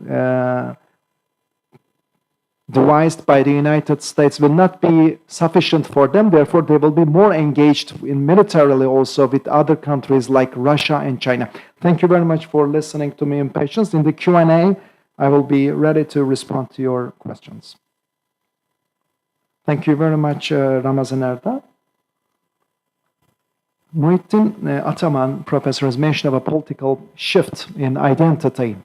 devised by the United States will not be sufficient for them. Therefore, they will be more engaged in militarily also with other countries like Russia and China. Thank you very much for listening to me in patience. In the Q&A, I will be ready to respond to your questions. Thank you very much, Ramazan, Erdağ. Muhittin, Ataman, professor, has mentioned of a political shift in identity.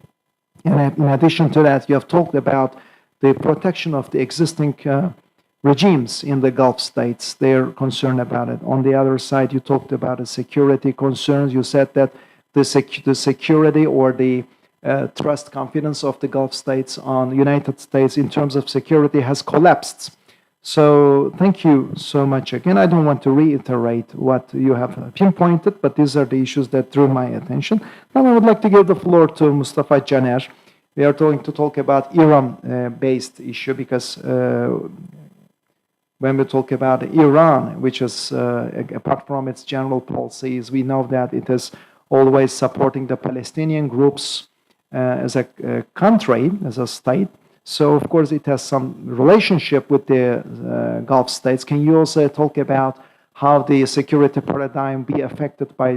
And in addition to that, you have talked about the protection of the existing regimes in the Gulf states. They're concerned about it. On the other side, you talked about the security concerns. You said that the security or the trust confidence of the Gulf states on the United States in terms of security has collapsed. So thank you so much again. I don't want to reiterate what you have pinpointed, but these are the issues that drew my attention. Now I would like to give the floor to Mustafa Caner. We are going to talk about Iran-based issue, because when we talk about Iran, which is apart from its general policies, we know that it is always supporting the Palestinian groups as a country, as a state. So, of course, it has some relationship with the Gulf states. Can you also talk about how the security paradigm be affected by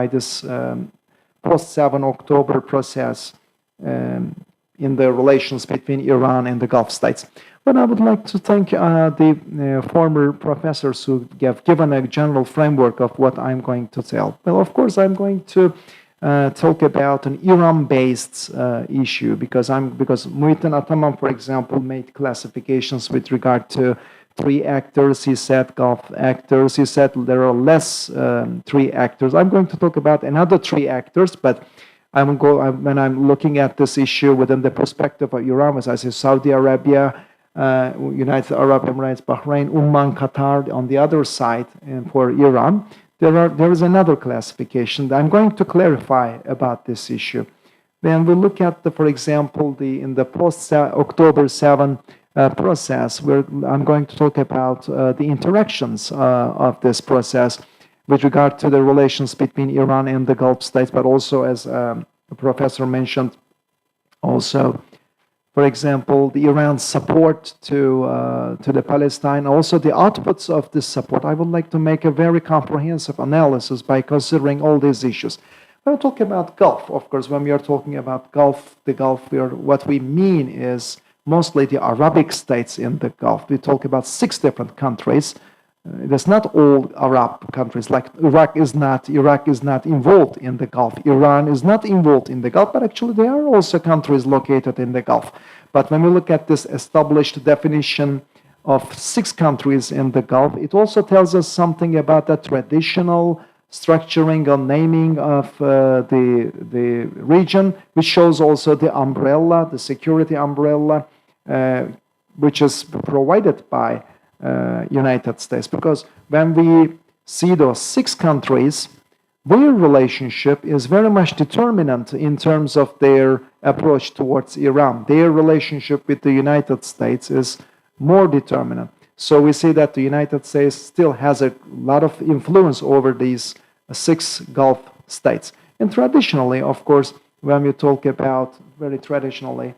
this post-7 October process in the relations between Iran and the Gulf states? But I would like to thank the former professors who have given a general framework of what I'm going to tell. Well, of course, I'm going to talk about an Iran-based issue, because Muhittin Ataman, for example, made classifications with regard to 3 actors. He said Gulf actors. He said there are less 3 actors. I'm going to talk about another 3 actors, but when I'm looking at this issue within the perspective of Iran, as I say, Saudi Arabia, United Arab Emirates, Bahrain, Oman, Qatar on the other side, and for Iran, there is another classification that I'm going to clarify about this issue. When we look at, for example, in the post-October 7 process, where I'm going to talk about the interactions of this process with regard to the relations between Iran and the Gulf states, but also, as the professor mentioned, also, for example, the Iran's support to the Palestine, also the outputs of this support. I would like to make a very comprehensive analysis by considering all these issues. When we talk about Gulf, of course, when we are talking about the Gulf, what we mean is mostly the Arabic states in the Gulf. We talk about 6 different countries. That's not all Arab countries, like Iraq is not involved in the Gulf. Iran is not involved in the Gulf, but actually there are also countries located in the Gulf. But when we look at this established definition of 6 countries in the Gulf, it also tells us something about the traditional structuring or naming of the region, which shows also the umbrella, the security umbrella, which is provided by United States. Because when we see those 6 countries, their relationship is very much determinant in terms of their approach towards Iran. Their relationship with the United States is more determinant. So we see that the United States still has a lot of influence over these 6 Gulf states. And traditionally, of course, when we talk about very traditionally,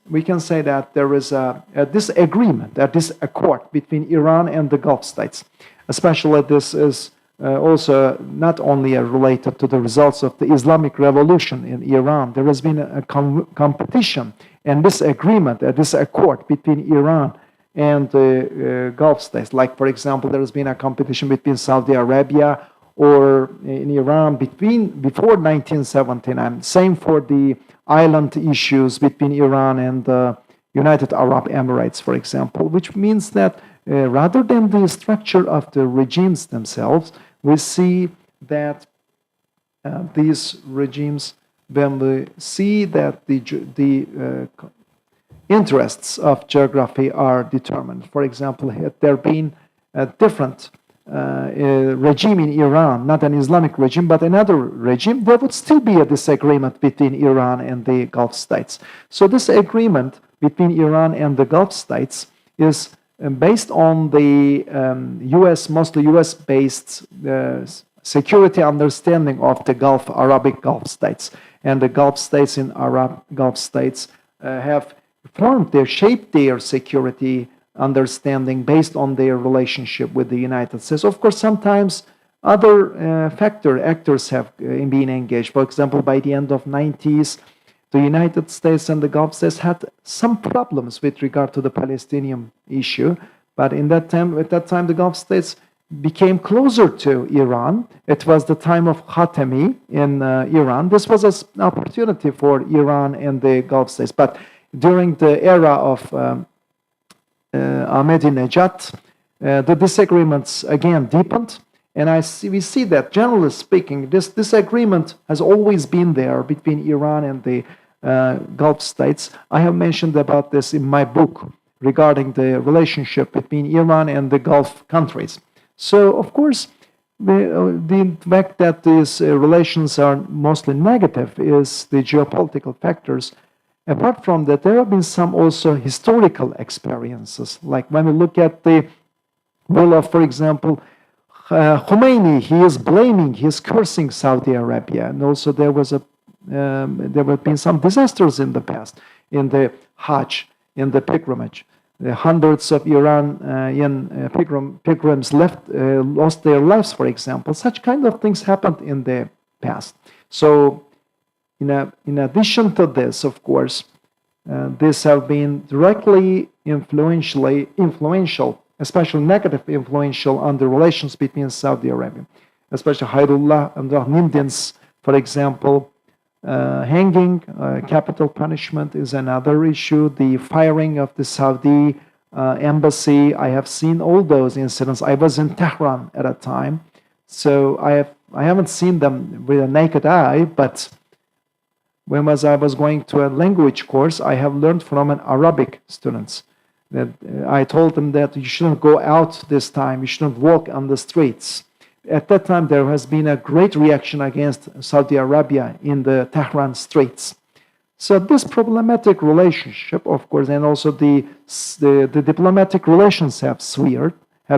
we can say that there is a disagreement, this accord between Iran and the Gulf states. Especially this is also not only related to the results of the Islamic Revolution in Iran. There has been a competition and this agreement, this accord between Iran and the Gulf states. Like, for example, there has been a competition between Saudi Arabia or in Iran before 1979. Same for the island issues between Iran and the United Arab Emirates, for example, which means that rather than the structure of the regimes themselves, we see that these regimes, when we see that the interests of geography are determined. For example, had there been a different regime in Iran, not an Islamic regime, but another regime, there would still be a disagreement between Iran and the Gulf states. So this agreement between Iran and the Gulf states is based on the mostly US-based security understanding of the Arabic Gulf states. And the Gulf states in Arab Gulf states have shaped their security understanding based on their relationship with the United States. Of course, sometimes other actors have been engaged. For example, by the end of 90s, the United States and the Gulf states had some problems with regard to the Palestinian issue. But at that time, the Gulf states became closer to Iran. It was the time of Khatami in Iran. This was an opportunity for Iran and the Gulf states. But during the era of Ahmadinejad, the disagreements again deepened. And we see that, generally speaking, this disagreement has always been there between Iran and the Gulf states. I have mentioned about this in my book regarding the relationship between Iran and the Gulf countries. So, of course, the fact that these relations are mostly negative is the geopolitical factors. Apart from that, there have been some also historical experiences. Like when we look at the role of, for example, Khomeini, he is cursing Saudi Arabia. And also there have been some disasters in the past, in the Hajj, in the pilgrimage. The hundreds of Iranian pilgrims lost their lives, for example. Such kind of things happened in the past. So, in addition to this, of course, these have been directly influential, especially negative influential on the relations between Saudi Arabia, especially Hayrullah and Nimdin's, for example, hanging, capital punishment is another issue. The firing of the Saudi embassy, I have seen all those incidents. I was in Tehran at a time, so I haven't seen them with a naked eye, but when I was going to a language course, I have learned from an Arabic students that I told them that you shouldn't go out this time, you shouldn't walk on the streets. At that time, there has been a great reaction against Saudi Arabia in the Tehran streets. So this problematic relationship, of course, and also the diplomatic relations have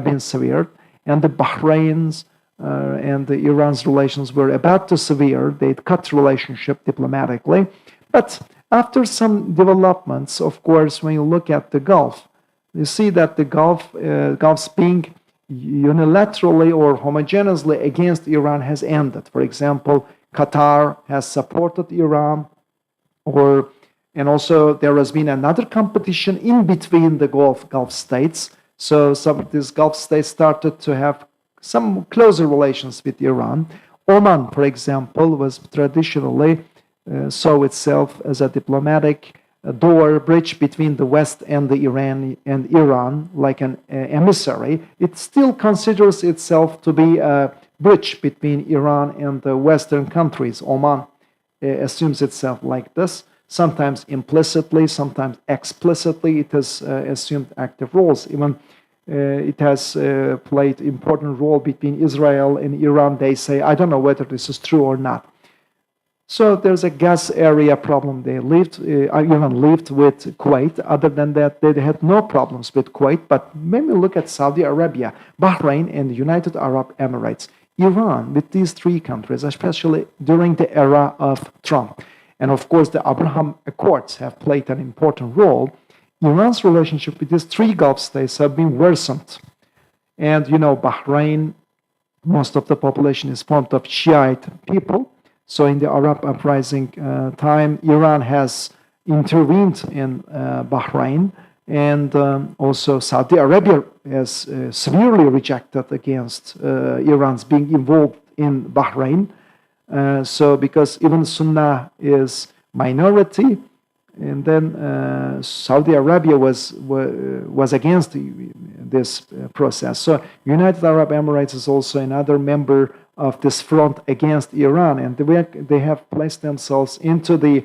been severed, and the Bahrain's and the Iran's relations were about to sever. They cut relationship diplomatically. But after some developments, of course, when you look at the Gulf, you see that the Gulf's being unilaterally or homogeneously against Iran has ended. For example, Qatar has supported Iran, and also there has been another competition in between the Gulf states. So some of these Gulf states started to have some closer relations with Iran. Oman, for example, was traditionally saw itself as a diplomatic bridge between the West and the Iran, like an emissary. It still considers itself to be a bridge between Iran and the Western countries. Oman assumes itself like this. Sometimes implicitly, sometimes explicitly, it has assumed active roles. Even it has played important role between Israel and Iran. They say, I don't know whether this is true or not. So there's a gas area problem. Iran lived with Kuwait. Other than that, they had no problems with Kuwait. But when we look at Saudi Arabia, Bahrain, and the United Arab Emirates, Iran, with these three countries, especially during the era of Trump, and of course the Abraham Accords have played an important role, Iran's relationship with these three Gulf states have been worsened. And Bahrain, most of the population is formed of Shiite people. So in the Arab uprising time, Iran has intervened in Bahrain, and also Saudi Arabia has severely rejected against Iran's being involved in Bahrain. So because even Sunnah is minority, and then Saudi Arabia was against this process. So United Arab Emirates is also another member of this front against Iran, and they have placed themselves into the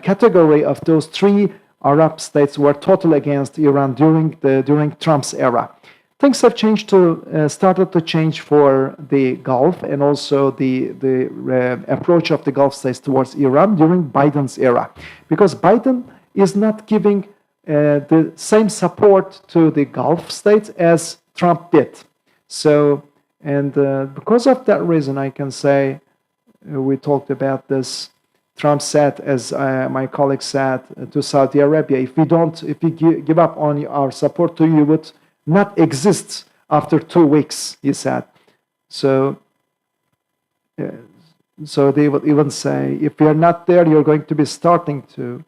category of those three Arab states who were totally against Iran during Trump's era. Things have started to change for the Gulf, and also the approach of the Gulf states towards Iran during Biden's era, because Biden is not giving the same support to the Gulf states as Trump did. So, and because of that reason, I can say, we talked about this, Trump said, as my colleague said, to Saudi Arabia, if we give up on our support to you, would not exist after 2 weeks, he said. So they would even say, if we are not there, you're going to be starting to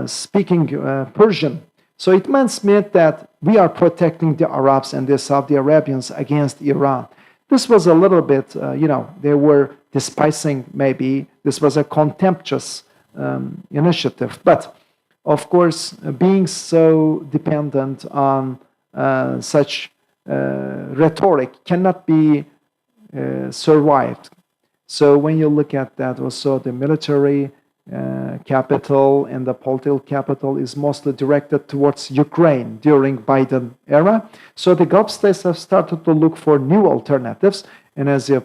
speaking Persian. So it meant that we are protecting the Arabs and the Saudi Arabians against Iran. This was a little bit, they were despising, maybe this was a contemptuous initiative. But of course, being so dependent on such rhetoric cannot be survived. So when you look at that, also the military capital and the political capital is mostly directed towards Ukraine during Biden era. So the Gulf states have started to look for new alternatives. And as you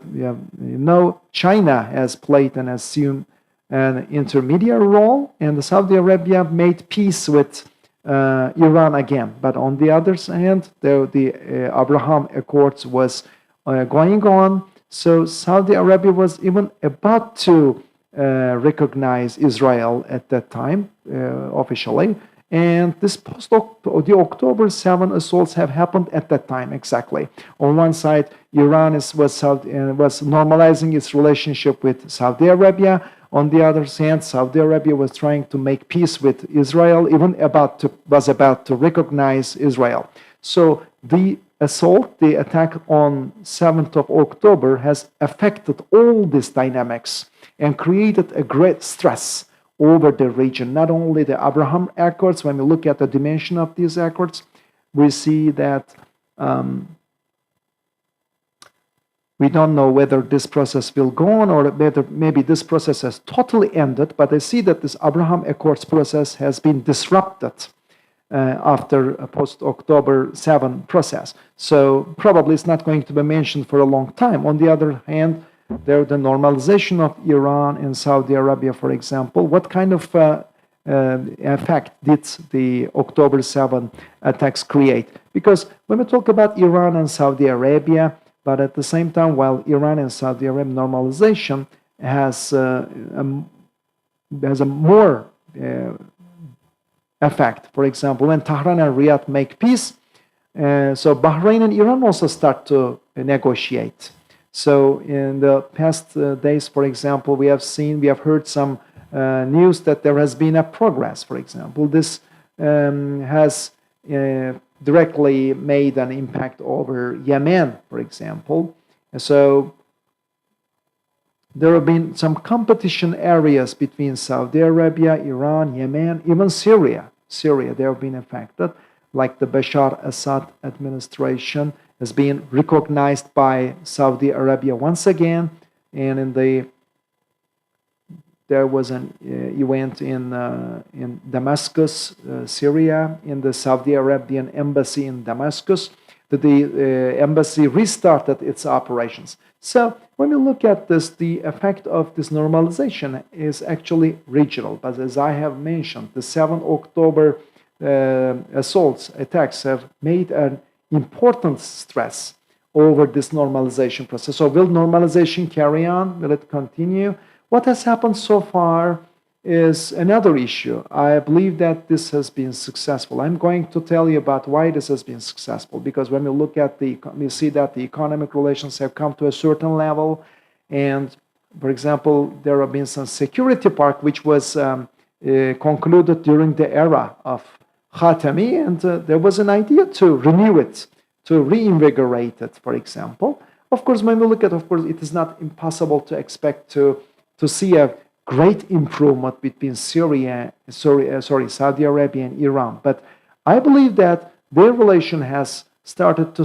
know, China has played and assumed an intermediate role, and Saudi Arabia made peace with Iran again. But on the other hand, the Abraham Accords was going on. So Saudi Arabia was even about to recognize Israel at that time officially, and the October 7 assaults have happened at that time exactly. On one side, Iran was normalizing its relationship with Saudi Arabia. On the other hand, Saudi Arabia was trying to make peace with Israel, even was about to recognize Israel. So the attack on 7th of October has affected all these dynamics and created a great stress over the region. Not only the Abraham Accords, when we look at the dimension of these accords, we see that we don't know whether this process will go on or whether maybe this process has totally ended, but I see that this Abraham Accords process has been disrupted after a post-October 7 process. So probably it's not going to be mentioned for a long time. On the other hand, the normalization of Iran and Saudi Arabia, for example, what kind of effect did the October 7 attacks create? Because when we talk about Iran and Saudi Arabia, but at the same time, while Iran and Saudi Arabia normalization has a more effect. For example, when Tehran and Riyadh make peace, so Bahrain and Iran also start to negotiate. So in the past days, for example, we have heard some news that there has been a progress. For example, this has directly made an impact over Yemen, for example. So there have been some competition areas between Saudi Arabia, Iran, Yemen, even Syria. They have been affected, like the Bashar Assad administration has been recognized by Saudi Arabia once again, and there was an event in Damascus, Syria, in the Saudi Arabian embassy in Damascus. the embassy restarted its operations. So when we look at this, the effect of this normalization is actually regional. But as I have mentioned, the 7 October attacks have made an important stress over this normalization process. So will normalization carry on? Will it continue? What has happened so far is another issue. I believe that this has been successful. I'm going to tell you about why this has been successful, because when we look at we see that the economic relations have come to a certain level, and for example, there have been some security pact which was concluded during the era of Khatami, and there was an idea to renew it, to reinvigorate it, for example. Of course, when we look at, of course, it is not impossible to expect to see a great improvement between Saudi Arabia and Iran. But I believe that their relation has started to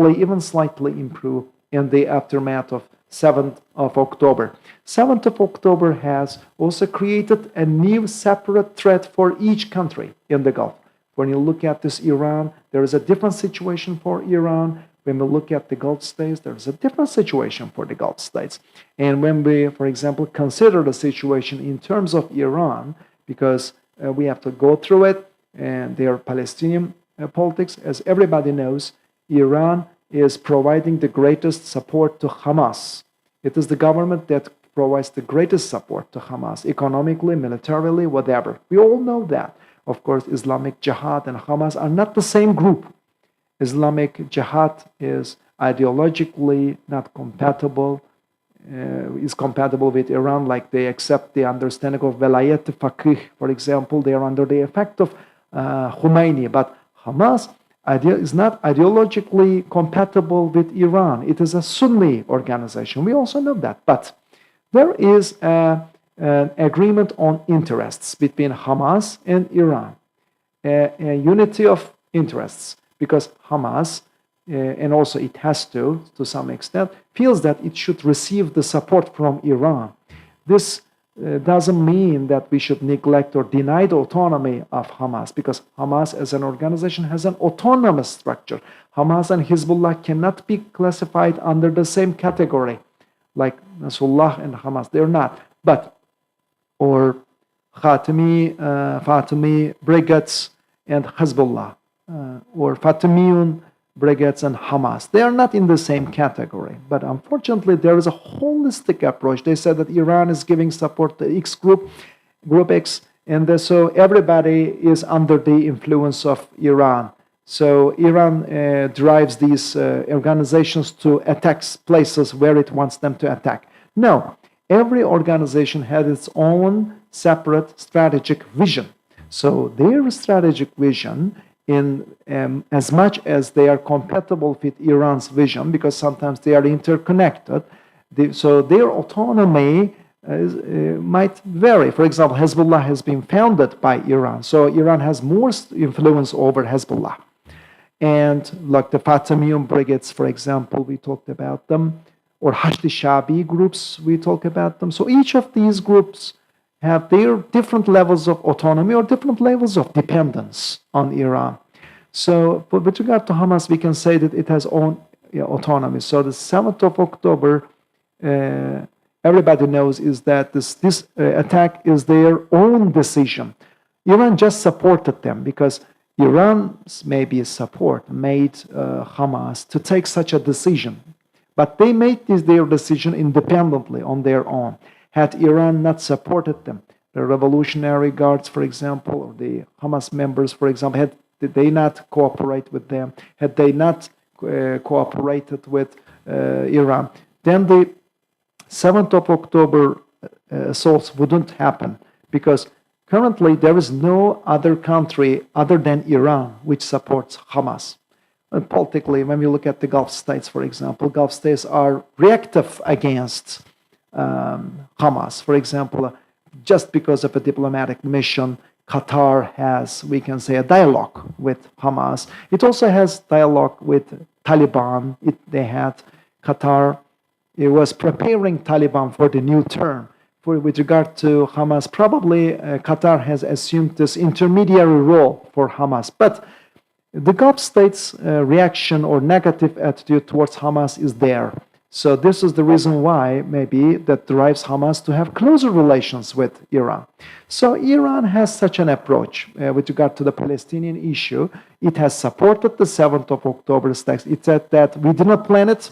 even slightly improve in the aftermath of 7th of October. 7th of October has also created a new separate threat for each country in the Gulf. When you look at this Iran, there is a different situation for Iran. When we look at the Gulf states, there's a different situation for the Gulf states. And when we, for example, consider the situation in terms of Iran, because we have to go through it, and their Palestinian politics, as everybody knows, Iran is providing the greatest support to Hamas. It is the government that provides the greatest support to Hamas, economically, militarily, whatever. We all know that. Of course, Islamic Jihad and Hamas are not the same group. Islamic Jihad is ideologically not compatible, is compatible with Iran, like they accept the understanding of Velayat Faqih, for example. They are under the effect of Khomeini. But Hamas is not ideologically compatible with Iran. It is a Sunni organization. We also know that. But there is an agreement on interests between Hamas and Iran, a unity of interests. Because Hamas, and also it has to some extent, feels that it should receive the support from Iran. This doesn't mean that we should neglect or deny the autonomy of Hamas, because Hamas as an organization has an autonomous structure. Hamas and Hezbollah cannot be classified under the same category, like Nasrullah and Hamas. They're not. But, or Fatimi brigades and Hezbollah. Or Fatimiyun brigades and Hamas. They are not in the same category. But unfortunately, there is a holistic approach. They said that Iran is giving support to X group X, and so everybody is under the influence of Iran. So Iran drives these organizations to attack places where it wants them to attack. No, every organization has its own separate strategic vision. So their strategic vision, in as much as they are compatible with Iran's vision, because sometimes they are interconnected, so their autonomy might vary. For example, Hezbollah has been founded by Iran, so Iran has more influence over Hezbollah. And like the Fatimiyun brigades, for example, we talked about them, or Hashdi Shabi groups, we talk about them. So each of these groups have their different levels of autonomy or different levels of dependence on Iran. So with regard to Hamas, we can say that it has own autonomy. So the 7th of October, everybody knows is that this attack is their own decision. Iran just supported them because Iran's maybe support made Hamas to take such a decision. But they made their decision independently on their own. Had Iran not supported them, the Revolutionary Guards, for example, or the Hamas members, for example, had they not cooperate with them, had they not cooperated with Iran, then the 7th of October assaults wouldn't happen, because currently there is no other country other than Iran which supports Hamas. And politically, when we look at the Gulf states, for example, Gulf states are reactive against Hamas. For example, just because of a diplomatic mission, Qatar has, we can say, a dialogue with Hamas. It also has dialogue with Taliban. Qatar, it was preparing Taliban for the new term. With regard to Hamas, probably Qatar has assumed this intermediary role for Hamas. But the Gulf states' reaction or negative attitude towards Hamas is there. So this is the reason why maybe that drives Hamas to have closer relations with Iran. So Iran has such an approach with regard to the Palestinian issue. It has supported the 7th of October attacks. It said that we did not plan it,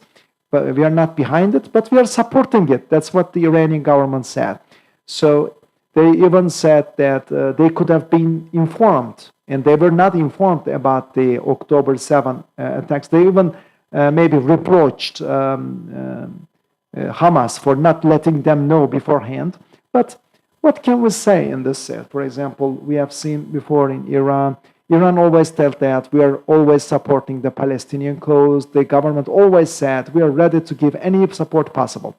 but we are not behind it, but we are supporting it. That's what the Iranian government said. So they even said that they could have been informed, and they were not informed about the October 7 attacks. They even maybe reproached Hamas for not letting them know beforehand. But what can we say in this? For example, we have seen before in Iran, Iran always tells that we are always supporting the Palestinian cause. The government always said we are ready to give any support possible.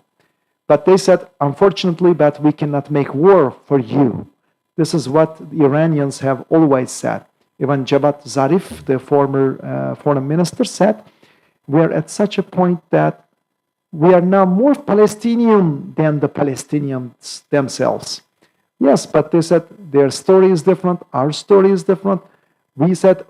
But they said, unfortunately, that we cannot make war for you. This is what the Iranians have always said. Even Javad Zarif, the former foreign minister, said, we are at such a point that we are now more Palestinian than the Palestinians themselves. Yes, but they said their story is different, our story is different. He said,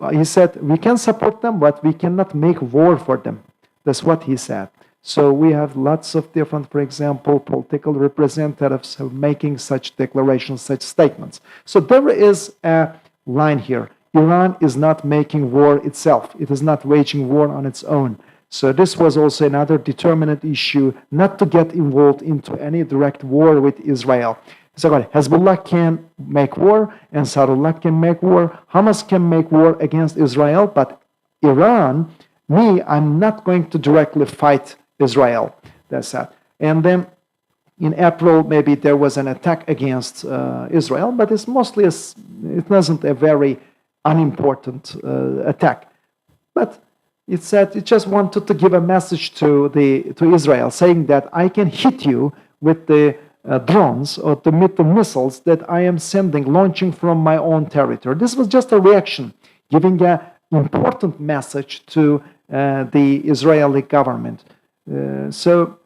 we can support them, but we cannot make war for them. That's what he said. So we have lots of different, for example, political representatives making such declarations, such statements. So there is a line here. Iran is not making war itself. It is not waging war on its own. So this was also another determinant issue, not to get involved into any direct war with Israel. So Hezbollah can make war, and Ansarullah can make war, Hamas can make war against Israel, but Iran, I'm not going to directly fight Israel. That's that. And then in April, maybe there was an attack against Israel, but it's mostly, it wasn't a very unimportant attack. But it said it just wanted to give a message to Israel, saying that I can hit you with the drones or the missiles that I am launching from my own territory. This was just a reaction, giving an important message to the Israeli government. So,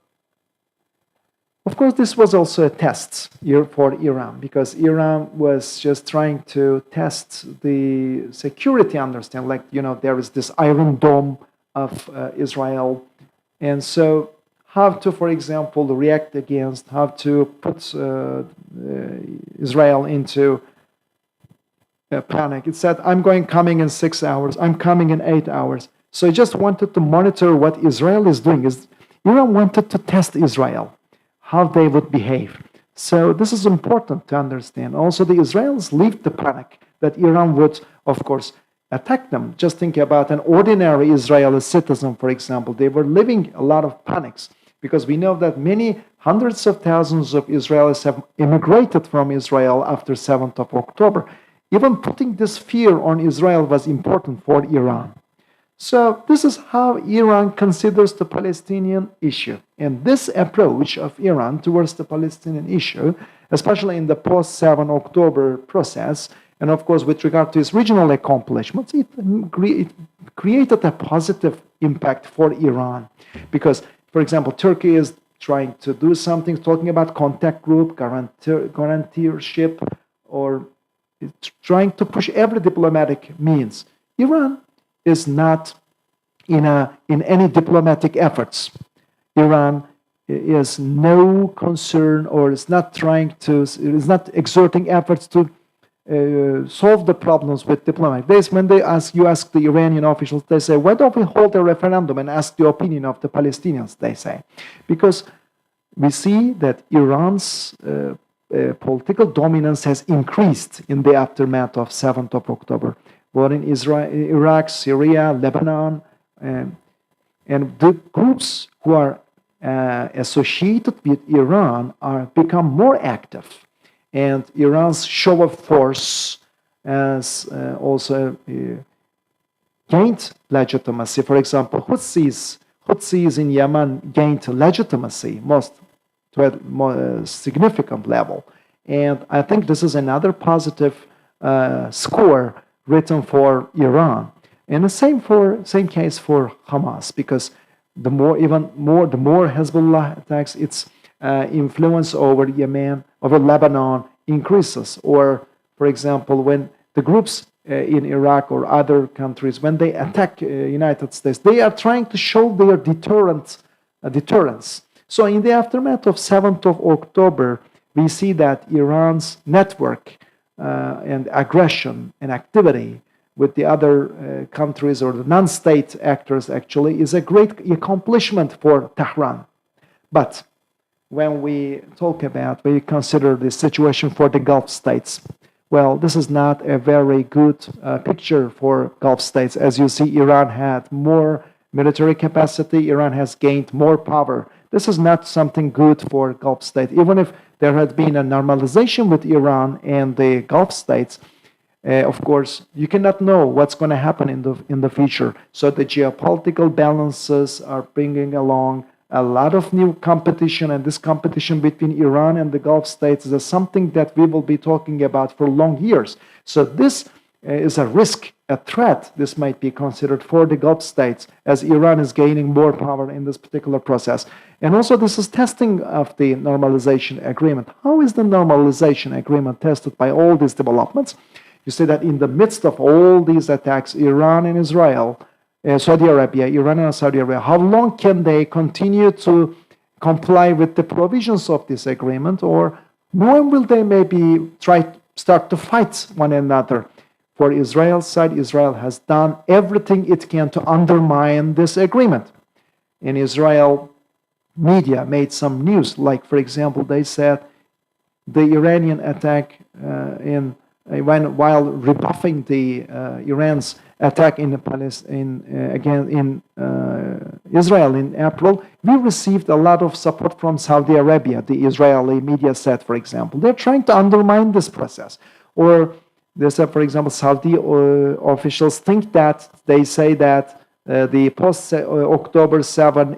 of course, this was also a test for Iran, because Iran was just trying to test the security understanding. Like, there is this iron dome of Israel. And so how to, for example, react against, how to put Israel into panic. It said, I'm coming in 6 hours. I'm coming in 8 hours. So I just wanted to monitor what Israel is doing. Iran wanted to test Israel, how they would behave. So this is important to understand. Also, the Israelis lived the panic that Iran would, of course, attack them. Just think about an ordinary Israeli citizen, for example. They were living a lot of panics, because we know that many hundreds of thousands of Israelis have immigrated from Israel after 7th of October. Even putting this fear on Israel was important for Iran. So this is how Iran considers the Palestinian issue. And this approach of Iran towards the Palestinian issue, especially in the post-7 October process, and of course with regard to its regional accomplishments, it created a positive impact for Iran. Because, for example, Turkey is trying to do something, talking about contact group, guaranteeship, or it's trying to push every diplomatic means. Iran is not in any diplomatic efforts. Iran is no concern, or is not exerting efforts to solve the problems with diplomacy. When you ask the Iranian officials, they say, why don't we hold a referendum and ask the opinion of the Palestinians, they say. Because we see that Iran's political dominance has increased in the aftermath of 7th of October. But in Israel, Iraq, Syria, Lebanon, and the groups who are associated with Iran are become more active. And Iran's show of force has also gained legitimacy. For example, Houthis in Yemen gained legitimacy to a more significant level. And I think this is another positive score written for Iran. And the same case for Hamas, because the more Hezbollah attacks, its influence over Yemen, over Lebanon increases. Or, for example, when the groups in Iraq or other countries, when they attack United States, they are trying to show their deterrence. So in the aftermath of 7th of October, we see that Iran's network and aggression and activity with the other countries or the non-state actors actually is a great accomplishment for Tehran. But when we consider the situation for the Gulf states, well, this is not a very good picture for Gulf states. As you see, Iran had more military capacity, Iran has gained more power. This is not something good for Gulf states. Even if there had been a normalization with Iran and the Gulf states, of course, you cannot know what's going to happen in the future. So the geopolitical balances are bringing along a lot of new competition, and this competition between Iran and the Gulf states is something that we will be talking about for long years. So this is a risk, a threat. This might be considered for the Gulf states as Iran is gaining more power in this particular process. And also this is testing of the normalization agreement. How is the normalization agreement tested by all these developments? You see that in the midst of all these attacks, Iran and Israel, Saudi Arabia, Iran and Saudi Arabia, how long can they continue to comply with the provisions of this agreement, or when will they maybe start to fight one another? For Israel's side, Israel has done everything it can to undermine this agreement. In Israel, media made some news, like for example, they said the Iranian attack while rebuffing the Iran's attack in Israel in April, we received a lot of support from Saudi Arabia, the Israeli media said, for example. They're trying to undermine this process. Or they said, for example, Saudi officials think that they say that the post-October 7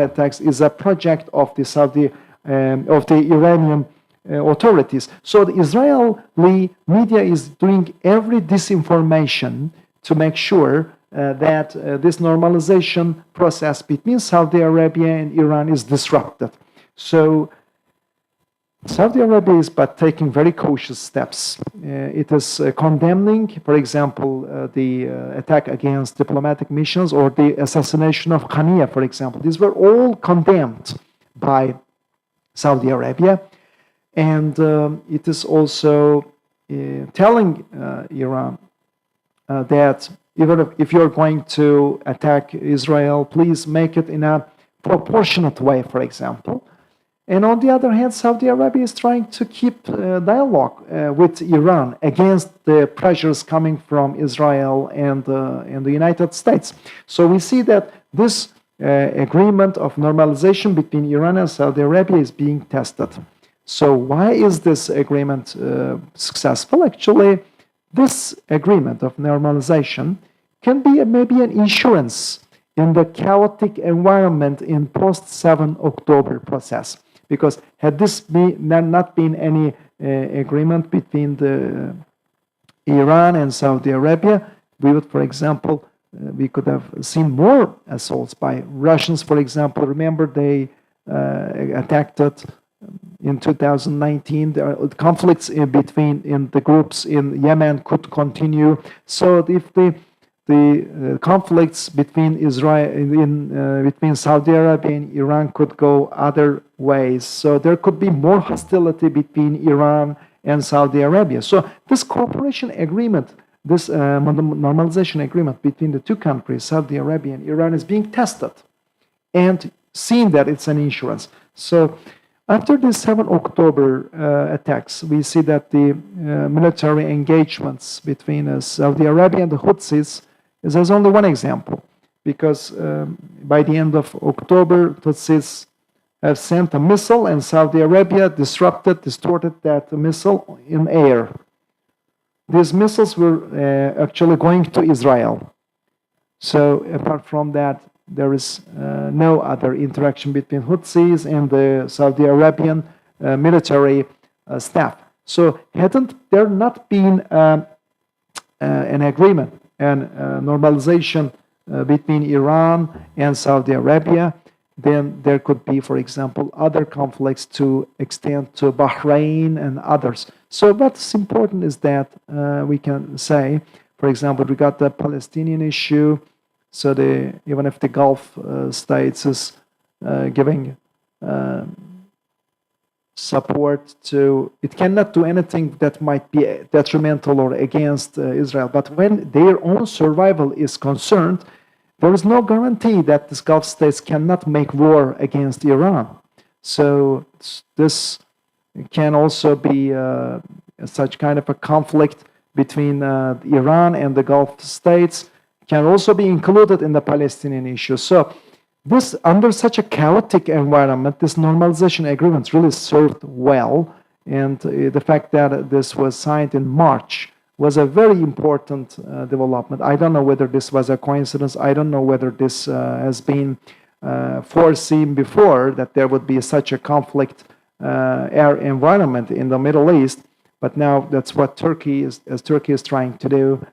attacks is a project of the Iranian authorities. So the Israeli media is doing every disinformation to make sure that this normalization process between Saudi Arabia and Iran is disrupted. So Saudi Arabia is but taking very cautious steps. It is condemning, for example, the attack against diplomatic missions or the assassination of Khania, for example. These were all condemned by Saudi Arabia. And it is also telling Iran that even if you're going to attack Israel, please make it in a proportionate way, for example. And on the other hand, Saudi Arabia is trying to keep dialogue with Iran against the pressures coming from Israel and the United States. So we see that this agreement of normalization between Iran and Saudi Arabia is being tested. So why is this agreement successful? Actually, this agreement of normalization can be maybe an insurance in the chaotic environment in post-7 October process. Because had this not been any agreement between Iran and Saudi Arabia, we would, for example, we could have seen more assaults by Russians, for example. Remember, they attacked it in 2019. The conflicts in the groups in Yemen could continue. So if the conflicts between between Saudi Arabia and Iran could go other ways, so there could be more hostility between Iran and Saudi Arabia. So this cooperation agreement, this normalization agreement between the two countries, Saudi Arabia and Iran, is being tested and seen that it's an insurance. So after the 7 October attacks, we see that the military engagements between Saudi Arabia and the Houthis is as only one example, because by the end of October, Houthis have sent a missile, and Saudi Arabia distorted that missile in air. These missiles were actually going to Israel. So apart from that, there is no other interaction between Houthis and the Saudi Arabian military staff. So hadn't there not been an agreement and normalization between Iran and Saudi Arabia, then there could be, for example, other conflicts to extend to Bahrain and others. So what's important is that we can say, for example, we got the Palestinian issue. So even if the Gulf states is giving support to, it cannot do anything that might be detrimental or against Israel. But when their own survival is concerned, there is no guarantee that these Gulf states cannot make war against Iran. So this can also be such kind of a conflict between Iran and the Gulf states can also be included in the Palestinian issue. So this, under such a chaotic environment, this normalization agreement really served well. And the fact that this was signed in March was a very important development. I don't know whether this was a coincidence. I don't know whether this has been foreseen before, that there would be such a conflict environment in the Middle East. But now that's what Turkey is trying to do,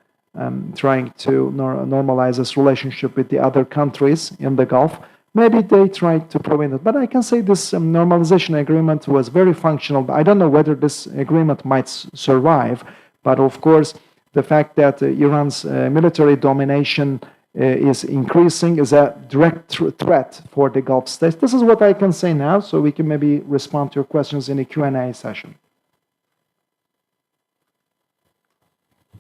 trying to normalize this relationship with the other countries in the Gulf. Maybe they tried to prevent it. But I can say this normalization agreement was very functional. I don't know whether this agreement might survive. But of course, the fact that Iran's military domination is increasing is a direct threat for the Gulf states. This is what I can say now, so we can maybe respond to your questions in a Q&A session.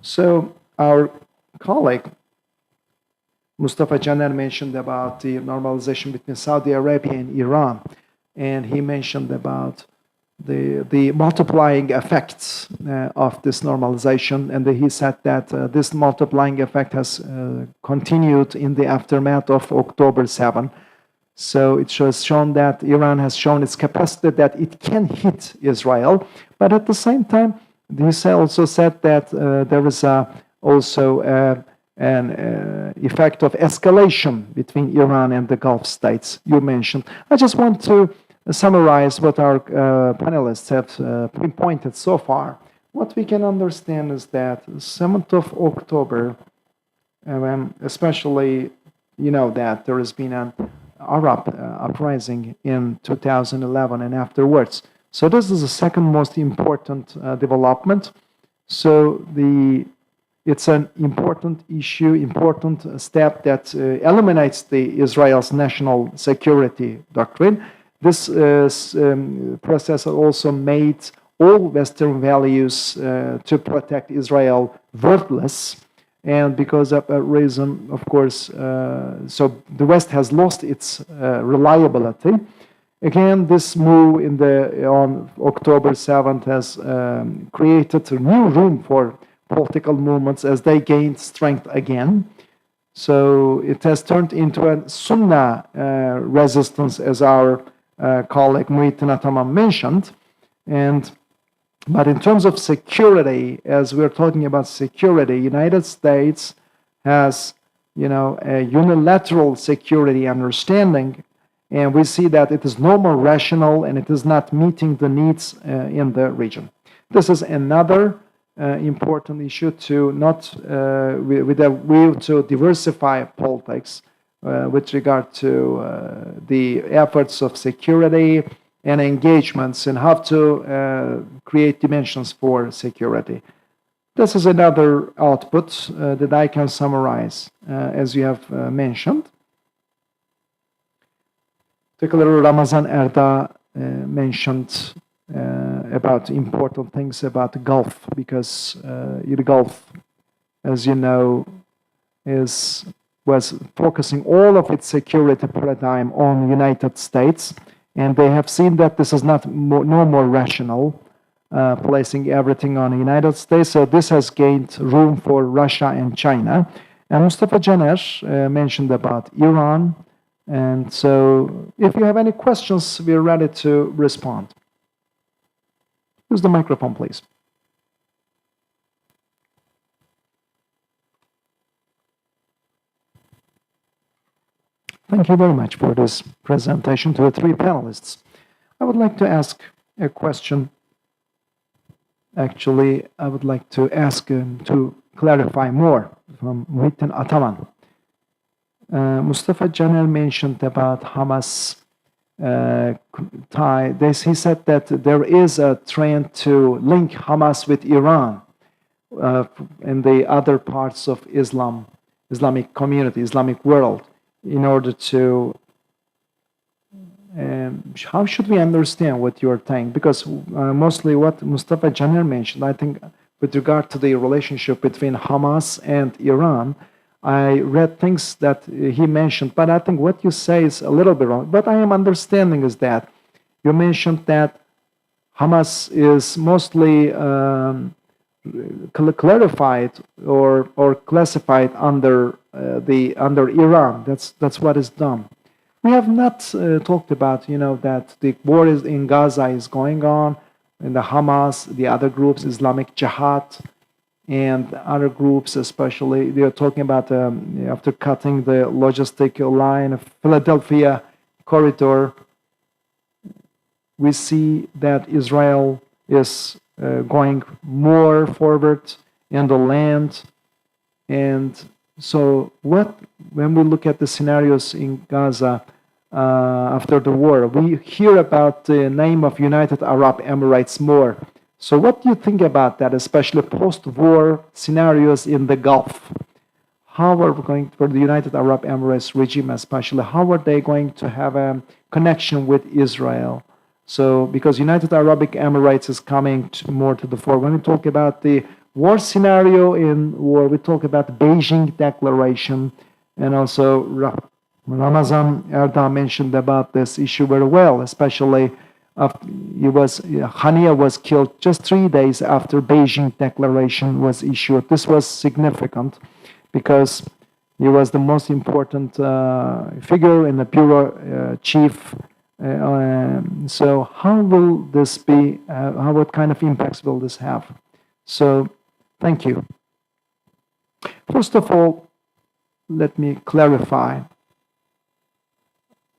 So our colleague, Mustafa Caner, mentioned about the normalization between Saudi Arabia and Iran. And he mentioned about the multiplying effects of this normalization, and he said that this multiplying effect has continued in the aftermath of October 7. So it has shown that Iran has shown its capacity that it can hit Israel, but at the same time, he also said that there is also an effect of escalation between Iran and the Gulf states you mentioned. I just want to summarize what our panelists have pinpointed so far. What we can understand is that 7th of October, especially, you know, that there has been an Arab uprising in 2011 and afterwards. So this is the second most important development. So it's an important issue, important step that eliminates the Israel's national security doctrine. This process also made all Western values to protect Israel worthless. And because of that reason, of course, so the West has lost its reliability. Again, this move on October 7th has created a new room for political movements as they gained strength again. So it has turned into a Sunnah resistance, as our colleague Muhittin Ataman mentioned. But in terms of security, as we're talking about security, United States has, you know, a unilateral security understanding, and we see that it is no more rational and it is not meeting the needs in the region. This is another important issue to not, with a view to diversify politics with regard to the efforts of security and engagements and how to create dimensions for security. This is another output that I can summarize, as you have mentioned. Particularly Ramazan Erdağ mentioned about important things about the Gulf, because the Gulf, as you know, was focusing all of its security paradigm on the United States, and they have seen that this is no more rational, placing everything on the United States. So this has gained room for Russia and China. And Mustafa Caner mentioned about Iran. And so if you have any questions, we're ready to respond. Use the microphone, please. Thank you very much for this presentation to the three panelists. I would like to ask a question. Actually, I would like to ask to clarify more from Muhittin Ataman. Mustafa Caner mentioned about Hamas tie. He said that there is a trend to link Hamas with Iran and the other parts of Islamic community, Islamic world, in order to. How should we understand what you're saying? Because mostly what Mustafa Caner mentioned, I think, with regard to the relationship between Hamas and Iran, I read things that he mentioned, but I think what you say is a little bit wrong. What I am understanding is that you mentioned that Hamas is mostly clarified or classified under Iran. That's what is done. We have not talked about, that the war in Gaza is going on, and the Hamas, the other groups, Islamic Jihad, and other groups, especially, they are talking about after cutting the logistic line of Philadelphia corridor, we see that Israel is going more forward in the land. And so when we look at the scenarios in Gaza after the war, we hear about the name of United Arab Emirates more. So what do you think about that, especially post-war scenarios in the Gulf? How are we going, for the United Arab Emirates regime especially, how are they going to have a connection with Israel? So, because United Arab Emirates is coming more to the fore. When we talk about the war scenario in war, we talk about the Beijing Declaration, and also Ramazan Erdağ mentioned about this issue very well, especially Hania was killed just 3 days after Beijing Declaration was issued. This was significant because he was the most important figure in the bureau chief. So how will this be? What kind of impacts will this have? So, thank you. First of all, let me clarify.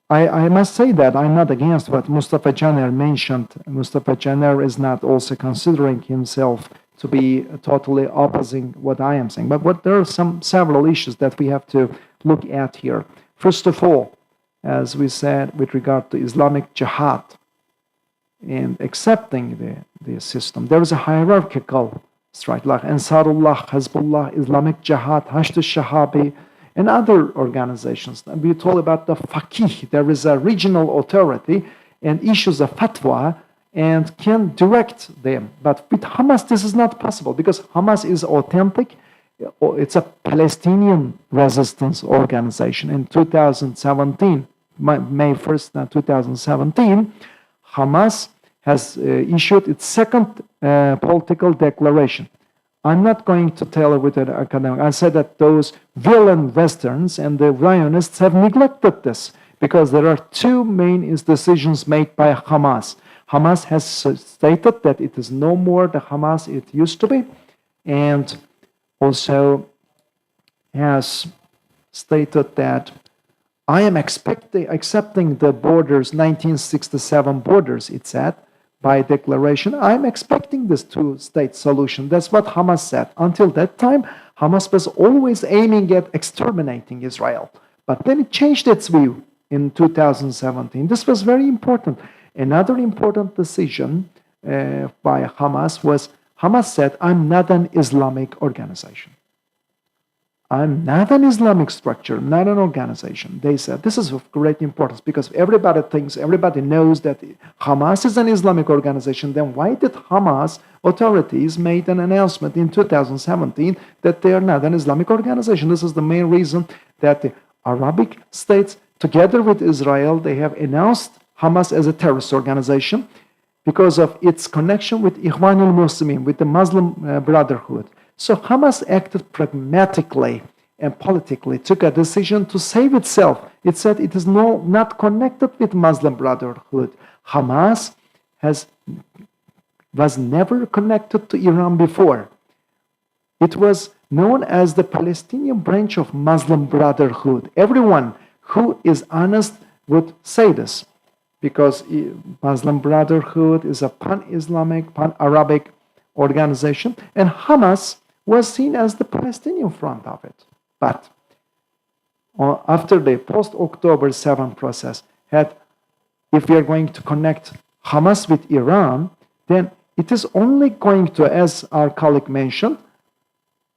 I must say that I'm not against what Mustafa Caner mentioned. Mustafa Caner is not also considering himself to be totally opposing what I am saying. But there are several issues that we have to look at here. First of all, as we said, with regard to Islamic Jihad and accepting the system, there is a hierarchical strike, like Ansarullah, Hezbollah, Islamic Jihad, Hashd al-Shahabi, and other organizations. And we told about the faqih. There is a regional authority and issues a fatwa and can direct them. But with Hamas, this is not possible because Hamas is authentic. It's a Palestinian resistance organization. In 2017, May 1st, 2017, Hamas has issued its second political declaration. I'm not going to tell it with an academic. I said that those villain Westerns and the Zionists have neglected this because there are two main decisions made by Hamas. Hamas has stated that it is no more the Hamas it used to be, and also has stated that I am accepting the borders, 1967 borders, it said, by declaration. I'm expecting this two-state solution. That's what Hamas said. Until that time, Hamas was always aiming at exterminating Israel. But then it changed its view in 2017. This was very important. Another important decision by Hamas was, Hamas said, I'm not an Islamic organization. I'm not an Islamic structure, not an organization. They said this is of great importance because everybody knows that Hamas is an Islamic organization. Then why did Hamas authorities made an announcement in 2017 that they are not an Islamic organization? This is the main reason that the Arabic states, together with Israel, they have announced Hamas as a terrorist organization because of its connection with Ikhwanul Muslimin, with the Muslim Brotherhood. So Hamas acted pragmatically and politically, took a decision to save itself. It said it is not connected with Muslim Brotherhood. Hamas was never connected to Iran before. It was known as the Palestinian branch of Muslim Brotherhood. Everyone who is honest would say this, because Muslim Brotherhood is a pan-Islamic, pan-Arabic organization, and Hamas was seen as the Palestinian front of it. But after the post-October 7 process had, if we are going to connect Hamas with Iran, then it is only going to, as our colleague mentioned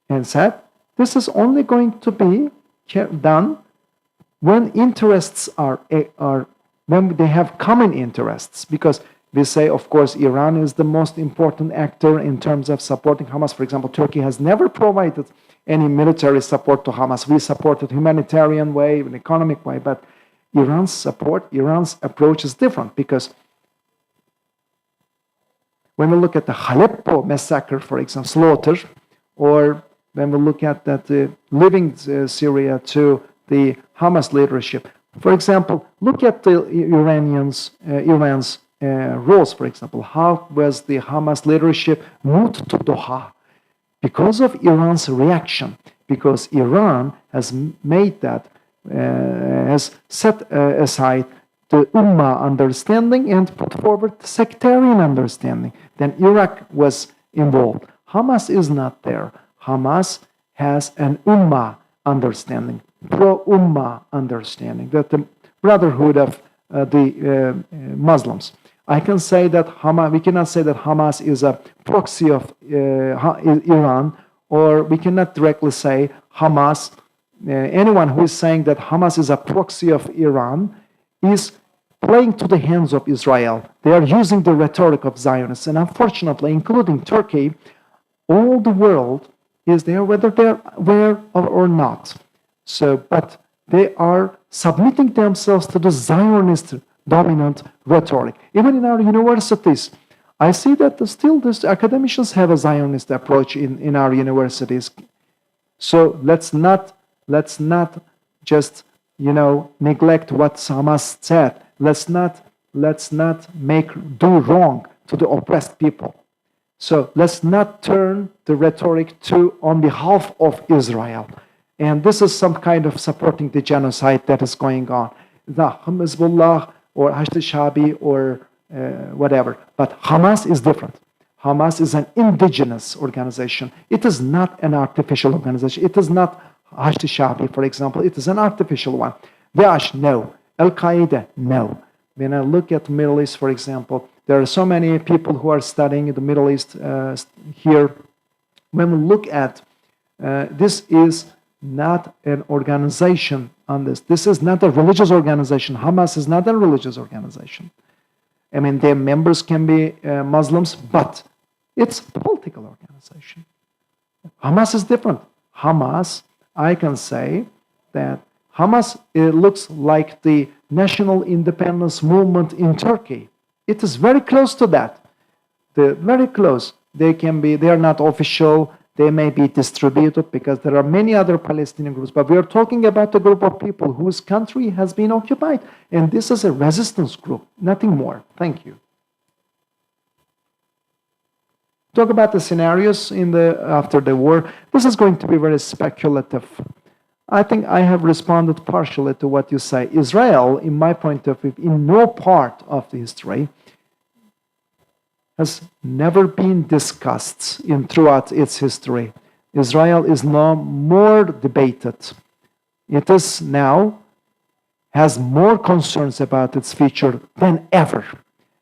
and said, this is only going to be done when interests are when they have common interests. Because we say, of course, Iran is the most important actor in terms of supporting Hamas. For example, Turkey has never provided any military support to Hamas. We supported humanitarian way, an economic way, but Iran's approach is different, because when we look at the Aleppo massacre, for example, slaughter, or when we look at that leaving Syria to the Hamas leadership, for example, look at the Iran's roles, for example. How was the Hamas leadership moved to Doha? Because of Iran's reaction, because Iran has made that, has set aside the Ummah understanding and put forward the sectarian understanding. Then Iraq was involved. Hamas is not there. Hamas has an Ummah understanding, pro-Ummah understanding, that the brotherhood of the Muslims. I can say that we cannot say that Hamas is a proxy of Iran, or we cannot directly say Hamas, anyone who is saying that Hamas is a proxy of Iran is playing to the hands of Israel. They are using the rhetoric of Zionists, and unfortunately, including Turkey, all the world is there, whether they're aware or not. So, but they are submitting themselves to the Zionist dominant rhetoric. Even in our universities, I see that still the academicians have a Zionist approach in our universities. So let's not just neglect what Hamas said. Let's not do wrong to the oppressed people. So let's not turn the rhetoric on behalf of Israel. And this is some kind of supporting the genocide that is going on. The Hezbollah or Hashd al-Shabi or whatever. But Hamas is different. Hamas is an indigenous organization. It is not an artificial organization. It is not Hashd al-Shabi, for example. It is an artificial one. Daesh, no. Al-Qaeda, no. When I look at the Middle East, for example, there are so many people who are studying the Middle East here. When we look at this is not an organization on this. This is not a religious organization. Hamas is not a religious organization. I mean, their members can be Muslims, but it's a political organization. Hamas is different. Hamas, I can say that Hamas, it looks like the national independence movement in Turkey. It is very close to that. Very close. They are not official. They may be distributed because there are many other Palestinian groups. But we are talking about a group of people whose country has been occupied. And this is a resistance group, nothing more. Thank you. Talk about the scenarios after the war. This is going to be very speculative. I think I have responded partially to what you say. Israel, in my point of view, in no part of the history, has never been discussed throughout its history. Israel is now more debated. It is now has more concerns about its future than ever.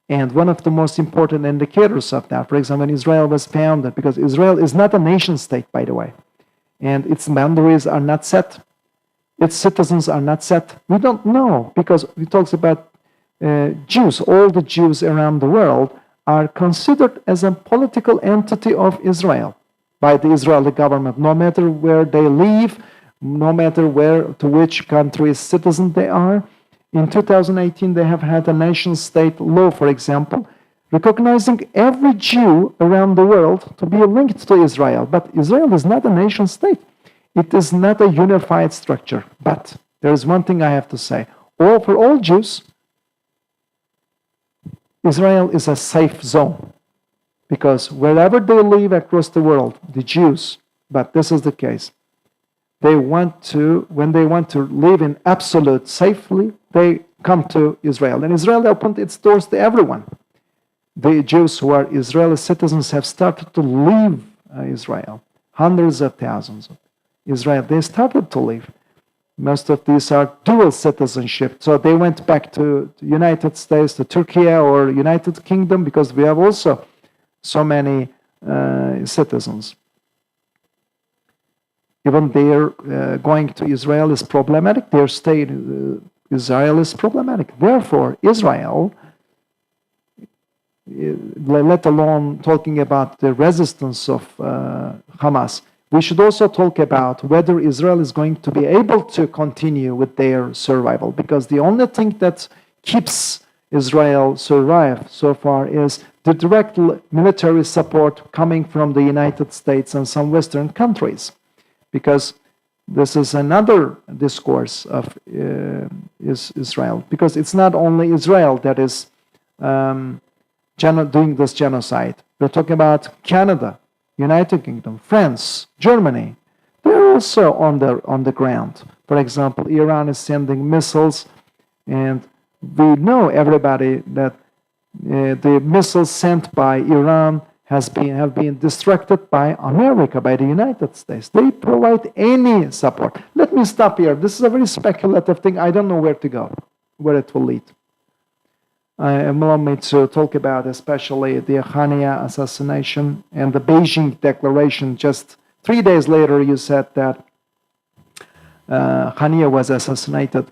And one of the most important indicators of that, for example, when Israel was founded, because Israel is not a nation state, by the way, and its boundaries are not set, its citizens are not set. We don't know, because it talks about Jews. All the Jews around the world are considered as a political entity of Israel by the Israeli government, no matter where they live, no matter to which country's citizen they are. In 2018, they have had a nation-state law, for example, recognizing every Jew around the world to be linked to Israel. But Israel is not a nation-state. It is not a unified structure. But there is one thing I have to say. For all Jews, Israel is a safe zone, because wherever they live across the world, the Jews, but this is the case, when they want to live in absolute safely, they come to Israel. And Israel opened its doors to everyone. The Jews who are Israeli citizens have started to leave Israel. Hundreds of thousands of Israel, they started to leave. Most of these are dual citizenship. So they went back to the United States, to Turkey or United Kingdom, because we have also so many citizens. Even their going to Israel is problematic. Their stay in Israel is problematic. Therefore, Israel, let alone talking about the resistance of Hamas, we should also talk about whether Israel is going to be able to continue with their survival. Because the only thing that keeps Israel survive so far is the direct military support coming from the United States and some Western countries. Because this is another discourse of Israel. Because it's not only Israel that is doing this genocide. We're talking about Canada, United Kingdom, France, Germany. They're also on the ground. For example, Iran is sending missiles, and we know everybody that the missiles sent by Iran have been distracted by America, by the United States. They provide any support. Let me stop here. This is a very speculative thing. I don't know where to go, where it will lead. Allow me to talk about especially the Hania assassination and the Beijing declaration. Just 3 days later, you said that Hania was assassinated.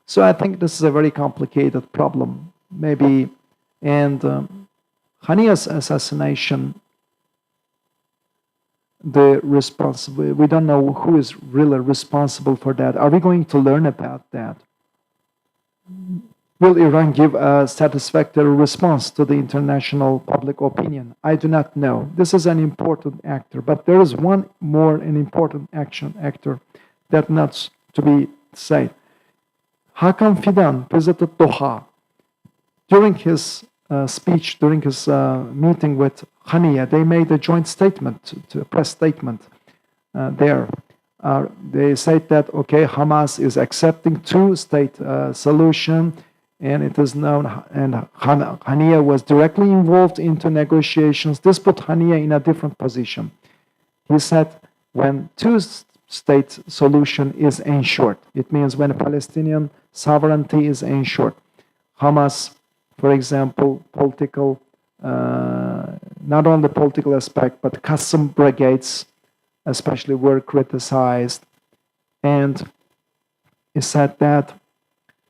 So I think this is a very complicated problem, maybe. And Hania's assassination, we don't know who is really responsible for that. Are we going to learn about that? Will Iran give a satisfactory response to the international public opinion? I do not know. This is an important actor, but there is one more an important actor that needs to be said. Hakan Fidan visited Doha. During his speech, during his meeting with Hania, they made a joint statement, a press statement there. They said that, okay, Hamas is accepting two-state solution, and it is known, and Hania was directly involved into negotiations. This put Hania in a different position. He said, when two-state solution is ensured, it means when Palestinian sovereignty is ensured, Hamas, for example, political, not only political aspect, but custom brigades, especially, were criticized. And he said that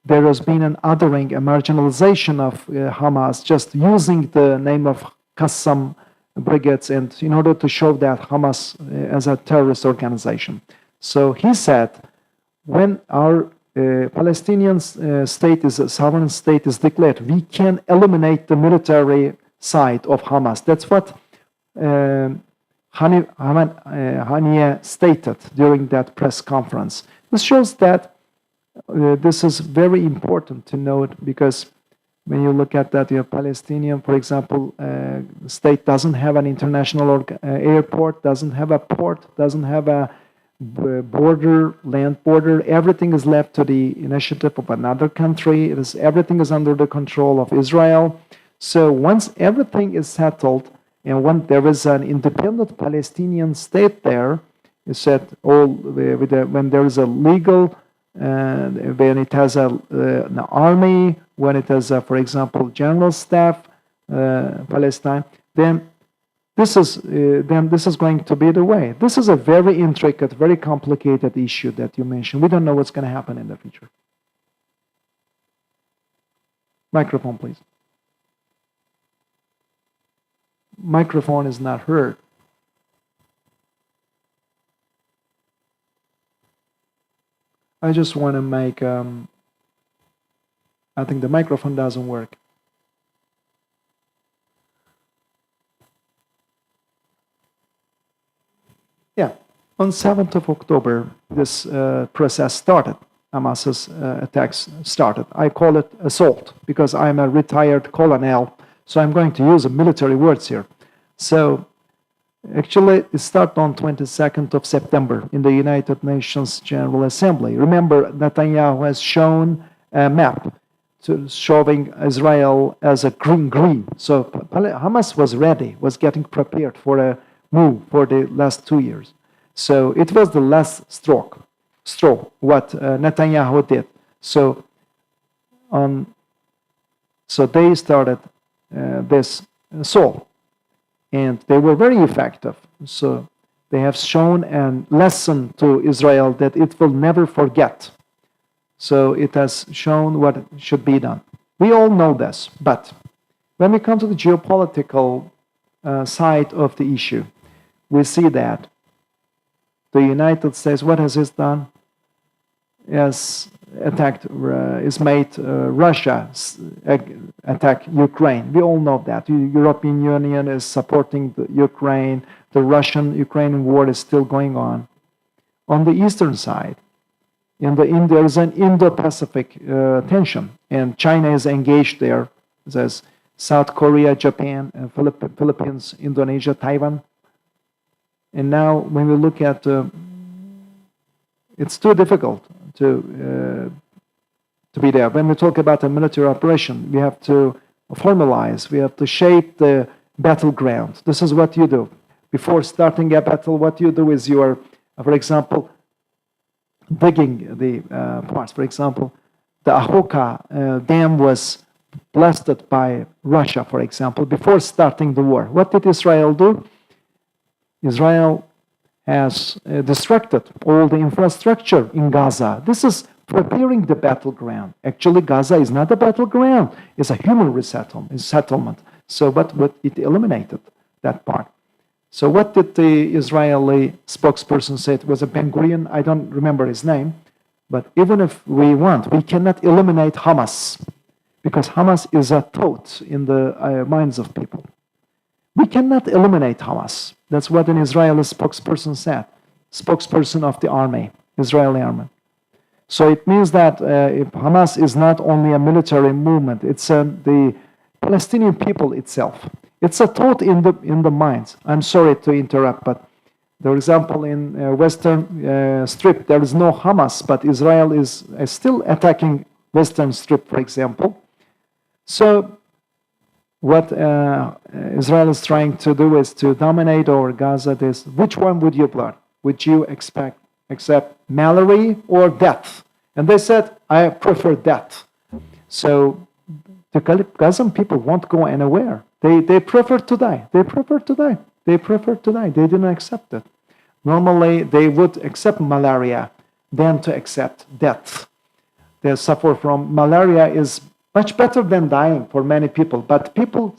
there has been an othering, a marginalization of Hamas, just using the name of Qassam brigades, and in order to show that Hamas as a terrorist organization. So he said, when our Palestinian state is a sovereign state is declared, we can eliminate the military side of Hamas. That's what Hania stated during that press conference. This shows that this is very important to note, because when you look at that, Palestinian, for example, state doesn't have an international airport, doesn't have a port, doesn't have a border, land border. Everything is left to the initiative of another country. Everything is under the control of Israel. So once everything is settled, and when there is an independent Palestinian state there, it's said when there is a legal, when it has an army, when it has, for example, general staff, Palestine, then this is going to be the way. This is a very intricate, very complicated issue that you mentioned. We don't know what's going to happen in the future. Microphone, please. Microphone is not heard. I just want to make, I think the microphone doesn't work. Yeah, on 7th of October, this process started. Hamas's attacks started. I call it assault because I'm a retired colonel, so I'm going to use military words here. So actually, it started on 22nd of September in the United Nations General Assembly. Remember, Netanyahu has shown a map showing Israel as a green. So Hamas was ready, was getting prepared for a move for the last 2 years. So it was the last stroke. straw, what Netanyahu did. So they started this assault, and they were very effective. So they have shown a lesson to Israel that it will never forget. So it has shown what should be done. We all know this, but when we come to the geopolitical side of the issue, we see that the United States, what has it done? Has attacked, Russia attack Ukraine. We all know that. The European Union is supporting the Ukraine. The Russian-Ukrainian war is still going on. On the eastern side, there is an Indo-Pacific tension, and China is engaged there. There's South Korea, Japan, Philippines, Indonesia, Taiwan. And now, when we look at, it's too difficult to be there. When we talk about a military operation, we have to formalize, we have to shape the battleground. This is what you do. Before starting a battle, what you do is you are, for example, digging the parts. For example, the Ahoka dam was blasted by Russia, for example, before starting the war. What did Israel do? Israel has destructed all the infrastructure in Gaza. This is preparing the battleground. Actually, Gaza is not a battleground. It's a human settlement. So, but it eliminated that part. So what did the Israeli spokesperson say? It was a Ben Gurion. I don't remember his name. But even if we want, we cannot eliminate Hamas, because Hamas is a thought in the minds of people. We cannot eliminate Hamas. That's what an Israeli spokesperson said. Spokesperson of the army, Israeli army. So it means that Hamas is not only a military movement, it's the Palestinian people itself. It's a thought in the minds. I'm sorry to interrupt, but for example, in Western Strip, there is no Hamas, but Israel is still attacking Western Strip, for example. So what Israel is trying to do is to dominate over Gaza. Which one would you blood? Would you accept malady or death? And they said, I prefer death. So the Gazan people won't go anywhere. They prefer to die. They prefer to die. They prefer to die. They didn't accept it. Normally, they would accept malaria than to accept death. They suffer from malaria is much better than dying for many people, but people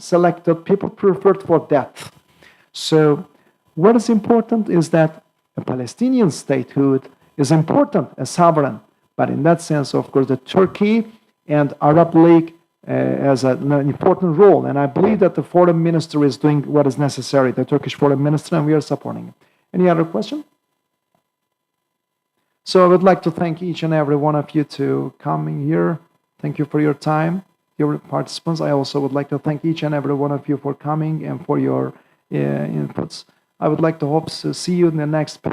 preferred for death. So what is important is that a Palestinian statehood is important as sovereign, but in that sense, of course, the Turkey and Arab League has an important role, and I believe that the foreign minister is doing what is necessary, the Turkish foreign minister, and we are supporting him. Any other question? So I would like to thank each and every one of you to coming here. Thank you for your time, your participants. I also would like to thank each and every one of you for coming and for your inputs. I would like to hope to see you in the next panel.